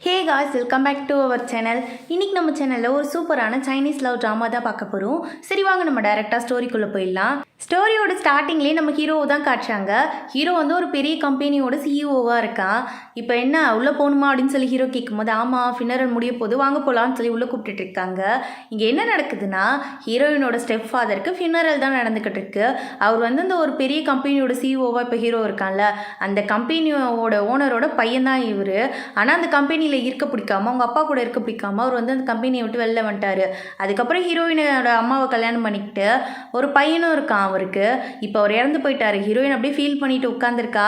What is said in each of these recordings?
Hey guys, welcome back to our channel. இன்றைக்கி நம்ம சேனலில் ஒரு சூப்பரான சைனீஸ் லவ் ட்ராமா தான் பார்க்க போகிறோம். சரி வாங்க நம்ம டைரெக்டாக ஸ்டோரிக்குள்ளே போயிடலாம். ஸ்டோரியோட ஸ்டார்டிங்லேயே நம்ம ஹீரோவை தான் காட்டுறாங்க. ஹீரோ வந்து ஒரு பெரிய கம்பெனியோட சிஇஓவாக இருக்கான். இப்போ என்ன உள்ளே போகணுமா அப்படின்னு சொல்லி ஹீரோ கேட்கும்போது, ஆமாம் ஃபினரல் முடிய போது வாங்க போகலான்னு சொல்லி உள்ளே கூப்பிட்டுட்டு இருக்காங்க. இங்கே என்ன நடக்குதுன்னா, ஹீரோயினோட ஸ்டெப் ஃபாதருக்கு ஃபினரல் தான் நடந்துக்கிட்டு இருக்கு. அவர் வந்து அந்த ஒரு பெரிய கம்பெனியோட சிஇஓவாக இப்போ ஹீரோ இருக்கான்ல, அந்த கம்பெனியோட ஓனரோட பையன் தான் இவர். ஆனால் அந்த கம்பெனியில் இருக்க பிடிக்காம, அவங்க அப்பா கூட இருக்க பிடிக்காம அவர் வந்து அந்த கம்பெனியை விட்டு வெளில வந்துட்டார். அதுக்கப்புறம் ஹீரோயினோட அம்மாவை கல்யாணம் பண்ணிக்கிட்டு ஒரு பையனும் இருக்கான் அவருக்கு. இப்போ அவர் இறந்து போயிட்டாரு. ஹீரோயின் அப்படியே ஃபீல் பண்ணிட்டு உட்காந்துருக்கா.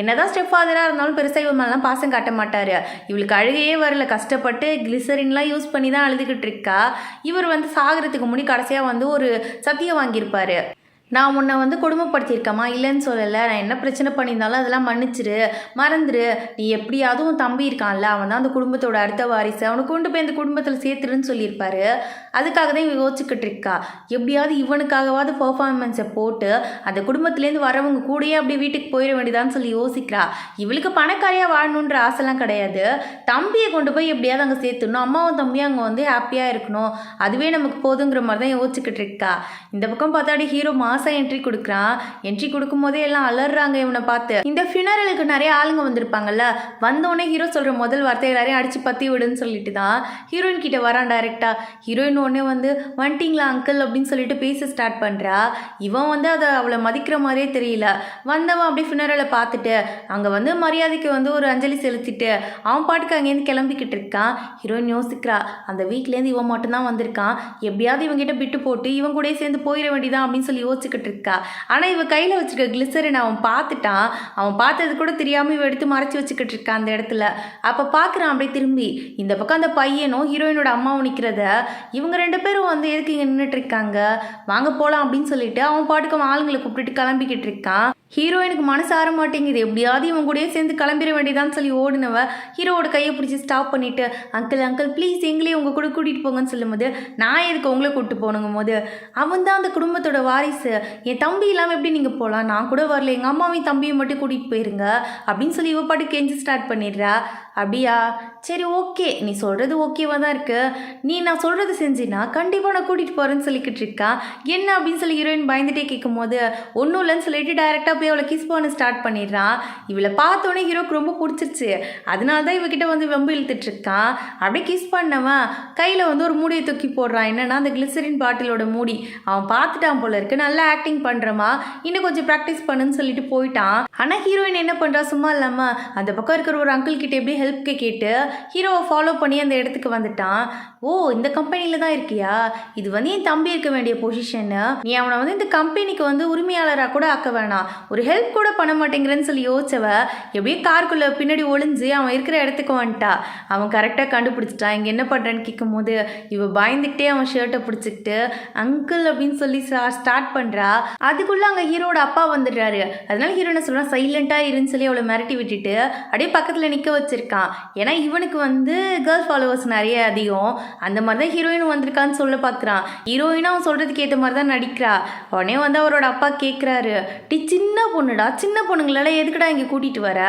என்னதான் ஸ்டெப் ஃபாதராக இருந்தாலும் பெருசாக இவன் மேலாம் பாசம் காட்ட மாட்டார். இவளுக்கு அழுகையே வரல, கஷ்டப்பட்டு கிளிசரின்லாம் யூஸ் பண்ணி தான் அழுதுகிட்டு இருக்கா. இவர் வந்து சாகிறதுக்கு முன்னாடி கடைசியாக வந்து ஒரு சத்தியம் வாங்கியிருப்பார். நான் உன்னை வந்து கொடுமைப்படுத்தியிருக்கேம்மா, இல்லைன்னு சொல்லலை. நான் என்ன பிரச்சனை பண்ணியிருந்தாலும் அதெல்லாம் மன்னிச்சிரு, மறந்துரு. நீ எப்படியாவது உன் தம்பி இருக்கான்ல, அவன் தான் அந்த குடும்பத்தோட அடுத்த வாரிசு, அவனுக்கு கொண்டு போய் அந்த குடும்பத்தில் சேர்த்துருன்னு சொல்லியிருப்பாரு. அதுக்காக தான் இவன் யோசிச்சுக்கிட்டு இருக்கா. எப்படியாவது இவனுக்காகவாது பர்ஃபார்மன்ஸை போட்டு அந்த குடும்பத்துலேருந்து வரவங்க கூடயே அப்படியே வீட்டுக்கு போயிட வேண்டியதான்னு சொல்லி யோசிக்கிறா. இவளுக்கு பணக்காரியாக வாழணுன்ற ஆசைலாம் கிடையாது. தம்பியை கொண்டு போய் எப்படியாவது அங்கே சேர்த்துடணும், அம்மாவும் தம்பியும் அங்கே வந்து ஹாப்பியாக இருக்கணும், அதுவே நமக்கு போதுங்கிற மாதிரி தான் யோசிச்சுக்கிட்டு இருக்கா. இந்த பக்கம் பார்த்தாடி ஹீரோ என்ட்ரி கொடுக்குறான். என்ட்ரி கொடுக்கும் போதே எல்லாம் அலறாங்க இவனை பார்த்து. இந்த ஃபினரலுக்கு நிறைய ஆளுங்க வந்திருப்பாங்கல்ல, வந்தோடனே ஹீரோ சொல்ற முதல் வார்த்தை எல்லாரையும் அடிச்சு பத்தி விடுன்னு சொல்லிட்டு தான் ஹீரோயின் கிட்ட வரான் டைரக்டா. ஹீரோயின் உடனே வந்து வந்துட்டீங்களா அங்கிள் அப்படின்னு சொல்லிட்டு பேச ஸ்டார்ட் பண்றா. இவன் வந்து அதை அவளை மதிக்கிற மாதிரியே தெரியல. வந்தவன் அப்படியே ஃபினரலை பார்த்துட்டு அங்க வந்து மரியாதைக்கு வந்து ஒரு அஞ்சலி செலுத்திட்டு அவன் பாட்டுக்கு அங்கேருந்து கிளம்பிக்கிட்டு இருக்கான். ஹீரோயின் யோசிக்கிறா, அந்த வீட்லேருந்து இவன் மட்டும்தான் வந்திருக்கான், எப்படியாவது இவங்கிட்ட விட்டு போட்டு இவன் கூட சேர்ந்து போயிட வேண்டியதான் அப்படின்னு சொல்லி யோசிச்சுக்கிட்டு இருக்கா. ஆனால் இவ கையில் வச்சுக்க கிளிசரின் அவன் பார்த்துட்டான். அவன் பார்த்தது கூட தெரியாமல் இவ எடுத்து மறைச்சி வச்சுக்கிட்டு இருக்கான் அந்த இடத்துல. அப்போ பார்க்குறான் அப்படியே திரும்பி. இந்த பக்கம் அந்த பையனும் ஹீரோயினோட அம்மாவும் நிற்கிறத, இவங்க ரெண்டு பேரும் வந்து எதுக்கு இங்கே நின்றுட்டு இருக்காங்க, வாங்க போகலாம் அப்படின்னு சொல்லிட்டு அவன் பாட்டுக்கு அவன் ஆளுங்களை கூப்பிட்டுட்டு கிளம்பிக்கிட்டு இருக்கான். ஹீரோயினுக்கு மனசு ஆற மாட்டேங்குது. எப்படியாவது இவன் கூடயே சேர்ந்து கிளம்பிட வேண்டியதான்னு சொல்லி ஓடினவ ஹீரோவோட கையை பிடிச்சி ஸ்டாப் பண்ணிட்டு, அங்கிள் அங்கிள் ப்ளீஸ் எங்களையும் உங்கள் கூட கூட்டிகிட்டு போங்கன்னு சொல்லும் போது, நான் எதுக்கு உங்களை கூப்பிட்டு போகணுங்கும் போது, அவன் தான் அந்த குடும்பத்தோட வாரிசு, என் தம்பி இல்லாமல் எப்படி நீங்கள் போகலாம், நான் கூட வரல, எங்கள் அம்மாவையும் தம்பியும் மட்டும் கூட்டிகிட்டு போயிருங்க அப்படின்னு சொல்லி இவ பாட்டு கெஞ்சி ஸ்டார்ட் பண்ணிடுறா. அப்படியா, சரி ஓகே, நீ சொல்கிறது ஓகேவாக தான் இருக்குது, நீ நான் சொல்கிறது செஞ்சினா கண்டிப்பாக நான் கூட்டிகிட்டு போகிறேன்னு சொல்லிக்கிட்டு இருக்கா. என்ன அப்படின்னு சொல்லி ஹீரோயின் பயந்துட்டே கேட்கும் போது, ஒன்றும் இல்லைன்னு சொல்லிட்டு டைரெக்டாக போய் அவளை கிஸ் பண்ண ஸ்டார்ட் பண்ணிடுறான். இவளை பார்த்தோன்னே ஹீரோக்கு ரொம்ப பிடிச்சிருச்சு. அதனால தான் இவகிட்ட வந்து வெம்பு இழுத்துட்ருக்கான். அப்படியே கிஸ் பண்ணவன் கையில் வந்து ஒரு மூடியை தூக்கி போடுறான். என்னன்னா அந்த கிளிசரின் பாட்டிலோட மூடி. அவன் பார்த்துட்டான் போல இருக்கு, நல்லா ஆக்டிங் பண்ணுறமா, இன்னும் கொஞ்சம் ப்ராக்டிஸ் பண்ணுன்னு சொல்லிட்டு போயிட்டான். ஆனால் ஹீரோயின் என்ன பண்ணுறா, சும்மா இல்லாமல் அந்த பக்கம் இருக்கிற ஒரு அங்கிள் கிட்ட எப்படி ஹெல்ப் கேட்டு ஹீரோவை ஃபாலோ பண்ணி அந்த இடத்துக்கு வந்துட்டான். ஓ, இந்த கம்பெனியில் தான் இருக்கியா, இது வந்து என் தம்பி இருக்க வேண்டிய பொசிஷன்னு, நீ அவனை வந்து இந்த கம்பெனிக்கு வந்து உரிமையாளராக கூட ஆக்க வேணாம், ஒரு ஹெல்ப் கூட பண்ண மாட்டேங்கிறேன்னு சொல்லி யோசிச்சவ எப்படியே காருக்குள்ளே பின்னாடி ஒளிஞ்சு அவன் இருக்கிற இடத்துக்கு வந்துட்டா. அவன் கரெக்டாக கண்டுபிடிச்சிட்டான். இங்கே என்ன பண்ணுறேன்னு கேட்கும் போது இவ பயந்துக்கிட்டே அவன் ஷர்ட்டை பிடிச்சிக்கிட்டு அங்கிள் அப்படின்னு சொல்லி ஸ்டார்ட் பண்ணுறா. அதுக்குள்ளே அங்கே ஹீரோட அப்பா வந்துடுறாரு. அதனால ஹீரோ என்ன சொல்கிறான், சைலண்ட்டாக இருன்னு சொல்லி அவளை மிரட்டி விட்டுட்டு அப்படியே பக்கத்தில் நிற்க வச்சிருக்கான். ஏன்னா இவனுக்கு வந்து கேர்ள் ஃபாலோவர்ஸ் நிறைய அதிகம். அந்த மாதிரி தான் ஹீரோயின் வந்திருக்கான்னு சொல்ல பார்க்குறான். ஹீரோயினும் அவன் சொல்கிறதுக்கு ஏற்ற மாதிரி தான் நடிக்கிறா. உடனே வந்து அவரோட அப்பா கேட்குறாரு, டி சின்ன பொண்ணுடா, சின்ன பொண்ணுங்களெல்லாம் எதுக்குடா இங்கே கூட்டிகிட்டு வர,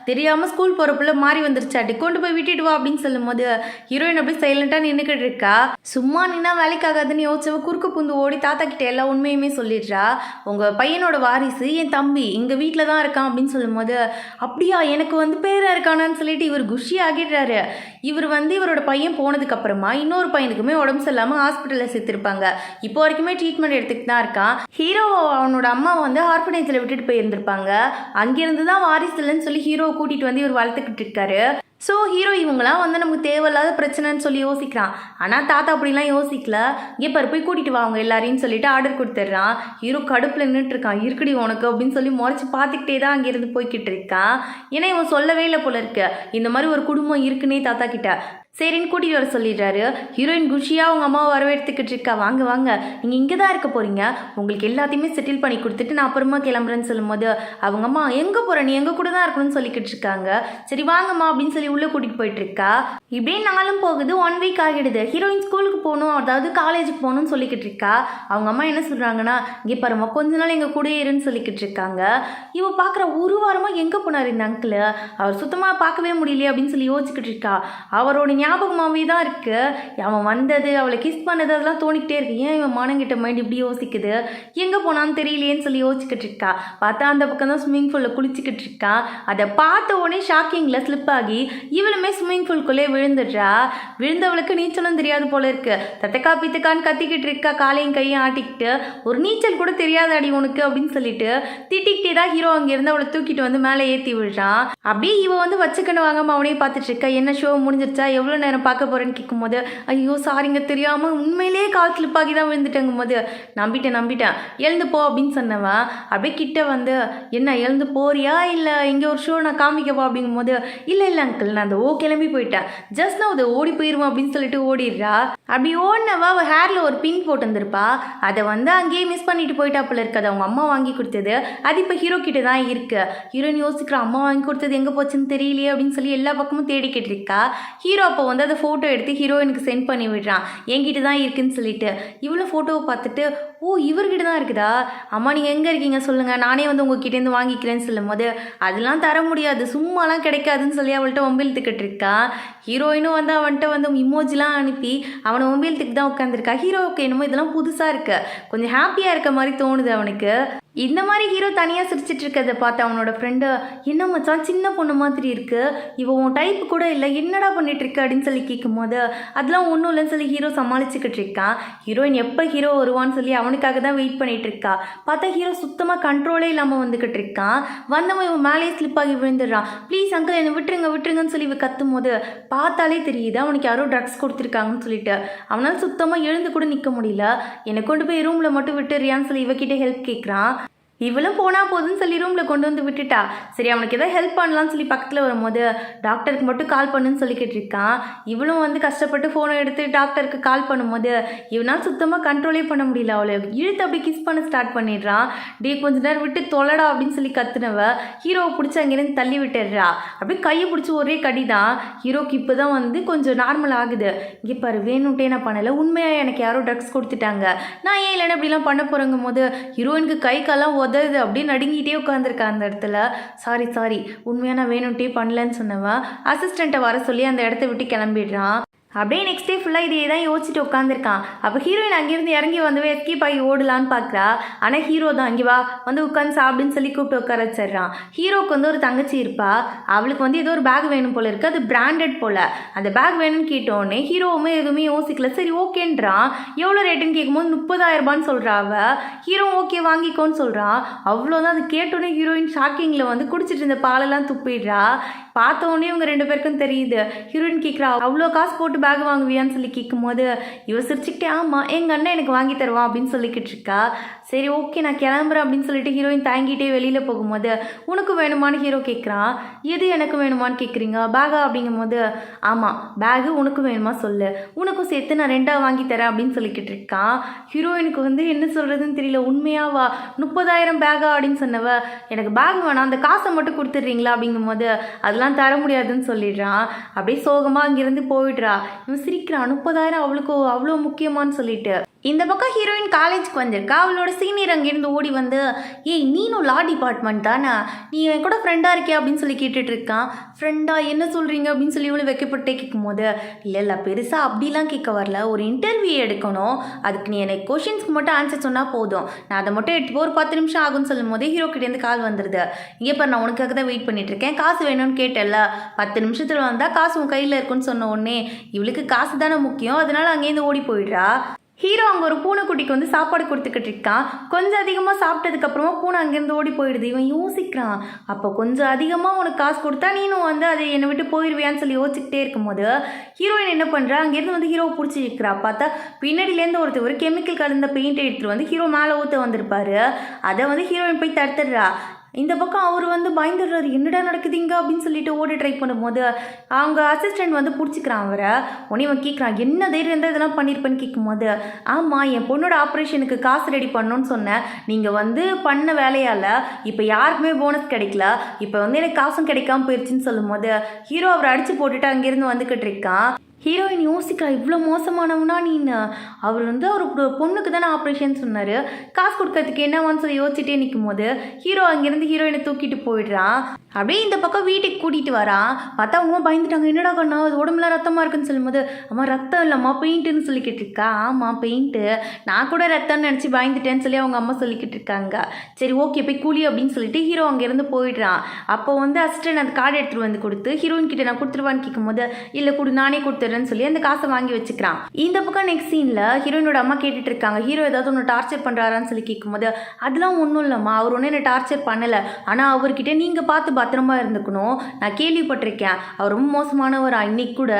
தெரியாமல் ஸ்கூல் போகிற பிள்ளை மாறி வந்துருச்சாட்டி, கொண்டு போய் விட்டுட்டு வா அப்படின்னு சொல்லும் போது ஹீரோயின் அப்படியே சைலண்ட்டாக நின்றுக்கிட்டு இருக்கா. சும்மா நின்னா வேலைக்காகாதுன்னு யோசிச்சவ குறுக்கு புந்து ஓடி தாத்தா கிட்ட எல்லா உண்மையுமே சொல்லிடுறா. உங்கள் பையனோட வாரிசு என் தம்பி இங்கே வீட்டில் தான் இருக்கான் அப்படின்னு சொல்லும் போது, அப்படியா எனக்கு வந்து பேராக இருக்கானான்னு சொல்லிட்டு இவர் குஷி ஆகிடுறாரு. இவர் வந்து இவரோட பையன் போனதுக்கு அப்புறமா இன்னொரு பையனுக்குமே உடம்பு சரியில்லாமல் ஹாஸ்பிட்டலில் சேர்த்துருப்பாங்க. இப்போ வரைக்குமே ட்ரீட்மெண்ட் எடுத்துக்கிட்டு தான் இருக்கான். ஹீரோ அவனோட அம்மா வந்து ஆர்ஃபனேஜில் விட்டுட்டு போயிருந்திருப்பாங்க. அங்கேருந்து தான் வாரிசு இல்லைன்னு சொல்லி ஹீரோவை கூட்டிகிட்டு வந்து இவர் வளர்த்துக்கிட்டு இருக்காரு. ஸோ ஹீரோ இவங்களாம் வந்து நமக்கு தேவையில்லாத பிரச்சனைன்னு சொல்லி யோசிக்கிறான். ஆனால் தாத்தா அப்படிலாம் யோசிக்கல. இங்கே பாரு போய் கூட்டிகிட்டு வா அவங்க எல்லாரையும் சொல்லிட்டு ஆர்டர் கொடுத்துட்றான். ஹீரோ கடுப்பில் நின்றுட்டுருக்கான். இருக்கடி உனக்கு அப்படின்னு சொல்லி முறைச்சி பார்த்துக்கிட்டே தான் அங்கேருந்து போய்கிட்டு இருக்கான். ஏன்னா இவன் சொல்லவே இல்லை போல இருக்கு இந்த மாதிரி ஒரு குடும்பம் இருக்குன்னே தாத்தா கிட்ட. சரின்னு கூட்டிகிட்டு வர சொல்லிடுறாரு. ஹீரோயின் குஷியாக அவங்க அம்மாவை வரவேற்றுக்கிட்டு இருக்கா. வாங்க வாங்க, நீங்கள் இங்கே தான் இருக்க போகிறீங்க, உங்களுக்கு எல்லாத்தையுமே செட்டில் பண்ணி கொடுத்துட்டு நான் அப்புறமா கிளம்புறேன்னு சொல்லும்போது அவங்க அம்மா எங்கே போகிற, நீ எங்கள் கூட தான் இருக்கணும்னு சொல்லிக்கிட்டு இருக்காங்க. சரி வாங்கம்மா அப்படின்னு சொல்லி உள்ளே கூட்டிகிட்டு போயிட்டு இருக்கா. இப்படியே நாளும் போகுது. 1 வீக் ஆகிடுது. ஹீரோயின் ஸ்கூலுக்கு போகணும், அதாவது காலேஜுக்கு போகணும்னு சொல்லிக்கிட்டு இருக்கா. அவங்க அம்மா என்ன சொல்கிறாங்கன்னா, இங்கே பாருமா கொஞ்ச நாள் எங்கள் கூட இருன்னு சொல்லிக்கிட்டு இருக்காங்க. இவ பார்க்குற ஒரு வாரமாக எங்கே போனார் இந்த அங்கிள், அவர் சுத்தமாக பார்க்கவே முடியலையே அப்படின்னு சொல்லி யோசிச்சுக்கிட்டு இருக்கா. அவரோட ஞாபகமாகவே தான் இருக்கு. அவன் வந்தது, அவளை கிஸ் பண்ணது, அதெல்லாம் தோணிக்கிட்டே இருக்கு. ஏன் இவன் மனங்கிட்ட மைண்ட் இப்படி யோசிக்குது, எங்கே போனான்னு தெரியலையேன்னு சொல்லி யோசிச்சுக்கிட்டு இருக்கா. பார்த்தா அந்த பக்கம் தான் ஸ்விம்மிங் பூலில் குளிச்சுக்கிட்டு இருக்கா. அதை பார்த்த உடனே ஷாக்கிங்கில் ஸ்லிப் ஆகி இவளுமே ஸ்விம்மிங் பூல்குள்ளே விழுந்துடுறா. விழுந்தவளுக்கு நீச்சலும் தெரியாது போல இருக்கு. தத்தக்கா பித்தக்கான்னு கத்திக்கிட்டு இருக்கா, காலையும் கையும் ஆட்டிக்கிட்டு. ஒரு நீச்சல் கூட தெரியாது அடி உனக்கு அப்படின்னு சொல்லிட்டு திட்டிக்கிட்டே தான் ஹீரோ அங்கேருந்து அவளை தூக்கிட்டு வந்து மேலே ஏற்றி விடுறான். அப்படியே இவ வந்து வச்சுக்கணும் வாங்காம அவனே பார்த்துட்டு இருக்கா. என்ன ஷோ முடிஞ்சிருச்சா, எவ்வளோ நேரம் பார்க்க போகிறேன்னு கேட்கும்போது ஐயோ சாரிங்க தெரியாமல் உண்மையிலேயே கால் ஸ்லிப்பாகி தான் விழுந்துட்டேங்கும் போது நம்பிட்டேன் எழுந்து போ அப்படின்னு சொன்னவன் அப்படியே கிட்ட வந்து என்ன எழுந்து போறியா இல்லை இங்கே ஒரு ஷோ நான் காமிக்கவா அப்படிங்கும் போது இல்லை அங்கிள் நான் அந்த கிளம்பி போயிட்டேன், ஜஸ்ட் நான் அதை ஓடி போயிடுவேன் அப்படின்னு சொல்லிட்டு ஓடிடுறா. அப்படி ஓடினவா அவள் ஹேரில் ஒரு பின் போட்டு வந்திருப்பா. அதை வந்து அங்கேயே மிஸ் பண்ணிட்டு போயிட்டா போல இருக்காது. அவங்க அம்மா வாங்கி கொடுத்தது அது இப்போ ஹீரோ கிட்ட தான் இருக்கு. ஹீரோயின் யோசிக்கிற அம்மா வாங்கி கொடுத்தது எங்கே போச்சுன்னு தெரியலையே அப்படின்னு சொல்லி எல்லா பக்கமும் தேடிக்கிட்டு இருக்கா. ஹீரோ அப்போ வந்து அதை ஃபோட்டோ எடுத்து ஹீரோயினுக்கு சென்ட் பண்ணி விடுறான், என்கிட்ட தான் இருக்குன்னு சொல்லிட்டு. இவ்வளோ ஃபோட்டோவை பார்த்துட்டு ஓ இவர்கிட்ட தான் இருக்குதா, அம்மா நீங்கள் எங்கே இருக்கீங்க சொல்லுங்கள், நானே வந்து உங்ககிட்டேருந்து வாங்கிக்கிறேன்னு சொல்லும் போது அதெல்லாம் தர முடியாது, சும்மாலாம் கிடைக்காதுன்னு சொல்லி அவள்கிட்ட ஒம்பிழுத்துக்கிட்டு இருக்கா. ஹீரோயினும் வந்து அவன்கிட்ட வந்து இமோஜிலாம் அனுப்பி அவனை ஒம்பிழுத்துக்கு தான் உட்காந்துருக்கா. ஹீரோவுக்கு என்னமோ இதெல்லாம் புதுசாக இருக்குது, கொஞ்சம் ஹாப்பியாக இருக்க மாதிரி தோணுது அவனுக்கு. இந்த மாதிரி ஹீரோ தனியாக சிரிச்சிட்டு இருக்கிறத பார்த்து அவனோட ஃப்ரெண்டு என்ன மச்சான் சின்ன பொண்ணு மாதிரி இருக்கு, இவன் உன் டைப்பு கூட இல்லை, என்னடா பண்ணிட்டு இருக்க அப்படின்னு சொல்லி கேட்கும்போது அதெல்லாம் ஒன்றும் இல்லைன்னு சொல்லி ஹீரோ சமாளிச்சுக்கிட்டு இருக்கான். ஹீரோயின் எப்போ ஹீரோ வருவான்னு சொல்லி அவனுக்காக தான் வெயிட் பண்ணிட்டு இருக்கா. பார்த்தா ஹீரோ சுத்தமாக கண்ட்ரோலே இல்லாமல் வந்துக்கிட்டு இருக்கான். வந்தவன் இவன் மேலேயே ஸ்லிப் ஆகி விழுந்துடுறான். ப்ளீஸ் அங்கிள் என்னை விட்டுருங்கன்னு சொல்லி இவ கத்தும் போது பார்த்தாலே தெரியுது அவனுக்கு யாரோ ட்ரக்ஸ் கொடுத்துருக்காங்கன்னு சொல்லிட்டு. அவனால் சுத்தமாக எழுந்து கூட நிற்க முடியல. என்னை கொண்டு போய் ரூமில் மட்டும் விட்டுறியான்னு சொல்லி இவகிட்ட ஹெல்ப் கேட்குறான். இவளும் போனால் போதுன்னு சொல்லி ரூமில் கொண்டு வந்து விட்டுட்டா. சரி அவனுக்கு எதாவது ஹெல்ப் பண்ணலான்னு சொல்லி பக்கத்தில் வரும்போது டாக்டருக்கு மட்டும் கால் பண்ணுன்னு சொல்லிக்கிட்டு இருக்கான். இவளும் வந்து கஷ்டப்பட்டு ஃபோனை எடுத்து டாக்டருக்கு கால் பண்ணும்போது இவனால் சுத்தமாக கண்ட்ரோலே பண்ண முடியல. அவளை இழுத்து அப்படியே கிஸ் பண்ண ஸ்டார்ட் பண்ணிடுறான். டே கொஞ்ச நேரம் விட்டு தொலைடா அப்படின்னு சொல்லி கத்துனவ ஹீரோவை பிடிச்சி அங்கேருந்து தள்ளி விட்டுடுறா. அப்படியே கையை பிடிச்சி ஒரே கடி தான். ஹீரோக்கு இப்போ தான் வந்து கொஞ்சம் நார்மல் ஆகுது. இங்கே பாரு வேணும்ட்டே நான் பண்ணலை, உண்மையாக எனக்கு யாரோ ட்ரக்ஸ் கொடுத்துட்டாங்க, நான் ஏன் இல்லைன்னு அப்படிலாம் பண்ண போகிறங்கும் போது ஹீரோயினுக்கு கை காலம் உதவுது, அப்படியே நடுங்கிட்டே உட்காந்துருக்கா அந்த இடத்துல. சாரி உண்மையாக நான் வேணும்ட்டே பண்ணலன்னு சொன்னவன் அசிஸ்டண்ட்டை வர சொல்லி அந்த இடத்த விட்டு கிளம்பிடுறான். அப்படியே நெக்ஸ்ட் டே ஃபுல்லாக இதே தான் யோசிச்சுட்டு உட்காந்துருக்கான். அப்போ ஹீரோயின் அங்கேருந்து இறங்கி வந்து எஸ்கேப் ஆகி ஓடலான்னு பார்க்குறா. ஆனால் ஹீரோ தான் இங்கே வா வந்து உட்காந்து சாப்பிடுன்னு சொல்லி கூப்பிட்டு உட்கார வச்சிடுறான். ஹீரோக்கு வந்து ஒரு தங்கச்சி இருப்பா. அவளுக்கு வந்து ஏதோ ஒரு பேக் வேணும் போல இருக்குது, அது பிராண்டட் போல். அந்த பேக் வேணும்னு கேட்டோடனே ஹீரோவுமே எதுவுமே யோசிக்கல, சரி ஓகேன்றான். எவ்வளோ ரேட்டுன்னு கேட்கும்போது 30,000 ரூபான்னு சொல்கிறா அவள். ஹீரோ ஓகே வாங்கிக்கோன்னு சொல்கிறான். அவ்வளோதான். அது கேட்டோடனே ஹீரோயின் ஷாக்கிங்கில் வந்து குடிச்சிட்டு இருந்த பாலெல்லாம் துப்பிடுறா. பார்த்தோன்னே இவங்க 2 பேருக்கும் தெரியுது. ஹீரோயின் கேட்குறா அவ்வளோ காசு போட்டு பேக் வாங்குவியான்னு சொல்லி கேட்கும்போது இவ சிரிச்சுக்கிட்டே ஆமாம் எங்கள் அண்ணன் எனக்கு வாங்கி தருவான் அப்படின்னு சொல்லிக்கிட்டு இருக்கா. சரி ஓகே நான் கிளம்புறேன் அப்படின்னு சொல்லிட்டு ஹீரோயின் தாங்கிட்டே வெளியில் போகும்போது உனக்கு வேணுமான்னு ஹீரோ கேட்குறான். எது எனக்கு வேணுமான்னு கேட்குறீங்க, பேகா அப்படிங்கும்போது ஆமாம் பேகு உனக்கு வேணுமா சொல்லு, உனக்கும் சேர்த்து நான் 2ஆக வாங்கி தரேன் அப்படின்னு சொல்லிக்கிட்டு இருக்கான். ஹீரோயினுக்கு வந்து என்ன சொல்கிறதுன்னு தெரியல. உண்மையாவா 30,000 பேகா அப்படின்னு சொன்னவ எனக்கு பேக் வேணாம் அந்த காசை மட்டும் கொடுத்துட்றீங்களா அப்படிங்கும்போது அதெல்லாம் தர முடியாதுன்னு சொல்லிடுறான். அப்படியே சோகமாக அங்கேருந்து போயிடுறா. இவன் சிரிக்கிறான். 30,000 அவளுக்கு அவ்வளோ முக்கியமானு சொல்லிட்டு. இந்த பக்கம் ஹீரோயின் காலேஜுக்கு வந்திருக்கா. அவளோட சீனியர் அங்கேருந்து ஓடி வந்து ஏய் நீனும் லா டிபார்ட்மெண்ட் தானே, நீ என் கூட ஃப்ரெண்டாக இருக்கே அப்படின்னு சொல்லி கேட்டுட்டு இருக்கான். ஃப்ரெண்டா என்ன சொல்கிறீங்க அப்படின்னு சொல்லி இவ்வளோ வைக்கப்பட்டே கேட்கும்போது இல்லை பெருசாக அப்படிலாம் கேட்க வரல, ஒரு இன்டர்வியூ எடுக்கணும், அதுக்கு நீ எனக்கு கொஷின்ஸ்க்கு மட்டும் ஆன்சர் சொன்னால் போதும், நான் அதை மட்டும் எடுத்து ஒரு 10 நிமிஷம் ஆகும்னு சொல்லும் போதே ஹீரோ கிட்டேருந்து கால் வந்துடுது. இங்கே பாரு நான் உனக்காக தான் வெயிட் பண்ணிட்டு இருக்கேன், காசு வேணும்னு கேட்டல, 10 நிமிஷத்தில் வந்தால் காசு உன் கையில் இருக்குன்னு சொன்ன உடனே இவளுக்கு காசு தானே முக்கியம், அதனால அங்கேருந்து ஓடி போயிடுறா. ஹீரோ அங்கே ஒரு பூனைக்குட்டிக்கு வந்து சாப்பாடு கொடுத்துக்கிட்டு இருக்கான். கொஞ்சம் அதிகமாக சாப்பிட்டதுக்கப்புறமா பூனை அங்கேருந்து ஓடி போயிடுது. இவன் யோசிக்கிறான், அப்போ கொஞ்சம் அதிகமாக உனக்கு காசு கொடுத்தா நீனும் வந்து அதை என்னை விட்டு போயிடுவியான்னு சொல்லி யோசிச்சுக்கிட்டே இருக்கும்போது ஹீரோயின் என்ன பண்ணுறா, அங்கேருந்து வந்து ஹீரோவை பிடிச்சி இருக்கிறா. பார்த்தா பின்னாடியிலேருந்து ஒருத்தர் ஒரு கெமிக்கல் கலந்த பெயிண்ட் எடுத்துகிட்டு வந்து ஹீரோ மேலே ஊற்ற வந்திருப்பாரு. அதை வந்து ஹீரோயின் போய் தடுத்துடுறா. இந்த பக்கம் அவர் வந்து பயந்துடுறாரு, என்னடா நடக்குதுங்க அப்படின்னு சொல்லிட்டு ஓடி ட்ரை பண்ணும்போது அவங்க அசிஸ்டன்ட் வந்து பிடிச்சிக்கிறான் அவரை. உடனே இவன் கேட்குறான், என்ன தைரியம் இருந்தால் இதெல்லாம் பண்ணியிருப்பேன்னு கேட்கும்போது, ஆமாம் என் பொண்ணோட ஆப்ரேஷனுக்கு காசு ரெடி பண்ணணும்னு சொன்னேன், நீங்கள் வந்து பண்ண வேலையால் இப்போ யாருக்குமே போனஸ் கிடைக்கல, இப்போ வந்து எனக்கு காசும் கிடைக்காம போயிடுச்சுன்னு சொல்லும்போது ஹீரோ அவரை அடித்து போட்டுட்டு அங்கேருந்து வந்துக்கிட்டு இருக்கான். ஹீரோயின் யோசிக்கிறா, இவ்வளோ மோசமானவனா நீன்னு. அவர் வந்து அவருக்கு பொண்ணுக்கு தானே ஆப்ரேஷன் சொன்னார், காசு கொடுக்கறதுக்கு என்னவான்னு சொல்லி யோசிச்சுட்டே நிற்கும் போது ஹீரோ அங்கேருந்து ஹீரோயினை தூக்கிட்டு போயிடுறான். அப்படியே இந்த பக்கம் வீட்டுக்கு கூட்டிகிட்டு வரான். பார்த்தா அவங்க பயந்துட்டாங்க, என்னடா கண்ணா அது உடம்புல ரத்தமாக இருக்குன்னு சொல்லும்போது, அம்மா ரத்தம் இல்லைம்மா பெயிண்ட்டுன்னு சொல்லிக்கிட்டு இருக்கா. ஆமாம் பெயிண்ட்டு, நான் கூட ரத்தம்னு நினச்சி பயந்துட்டேன்னு சொல்லி அவங்க அம்மா சொல்லிக்கிட்டு இருக்காங்க. சரி ஓகே போய் கூலி அப்படின்னு சொல்லிட்டு ஹீரோ அங்கேருந்து போயிடுறான். அப்போ வந்து அசிஸ்டன்ட் அந்த கார்டு எடுத்துகிட்டு வந்து கொடுத்து ஹீரோயின் கிட்ட நான் கொடுத்துருவான்னு கேட்கும்போது, இல்லை கொடு நானே கொடுத்துட்றேன்னு சொல்லி அந்த காசை வாங்கி வச்சுக்கிறான். இந்த பக்கம் நெக்ஸ்ட் சீனில் ஹீரோயினோட அம்மா கேட்டுட்டு இருக்காங்க, ஹீரோ ஏதாவது ஒன்று டார்ச்சர் பண்ணுறாரான்னு சொல்லி கேட்கும்போது, அதெல்லாம் ஒன்றும் இல்லைம்மா, அவர் ஒன்றும் என்ன டார்ச்சர் பண்ணலை, ஆனால் அவர்கிட்ட நீங்கள் பார்த்து பத்திரமா இருந்துக்கணும், நான் கேள்விப்பட்டிருக்கேன் அவர் ரொம்ப மோசமானவர். இன்னைக்கு கூட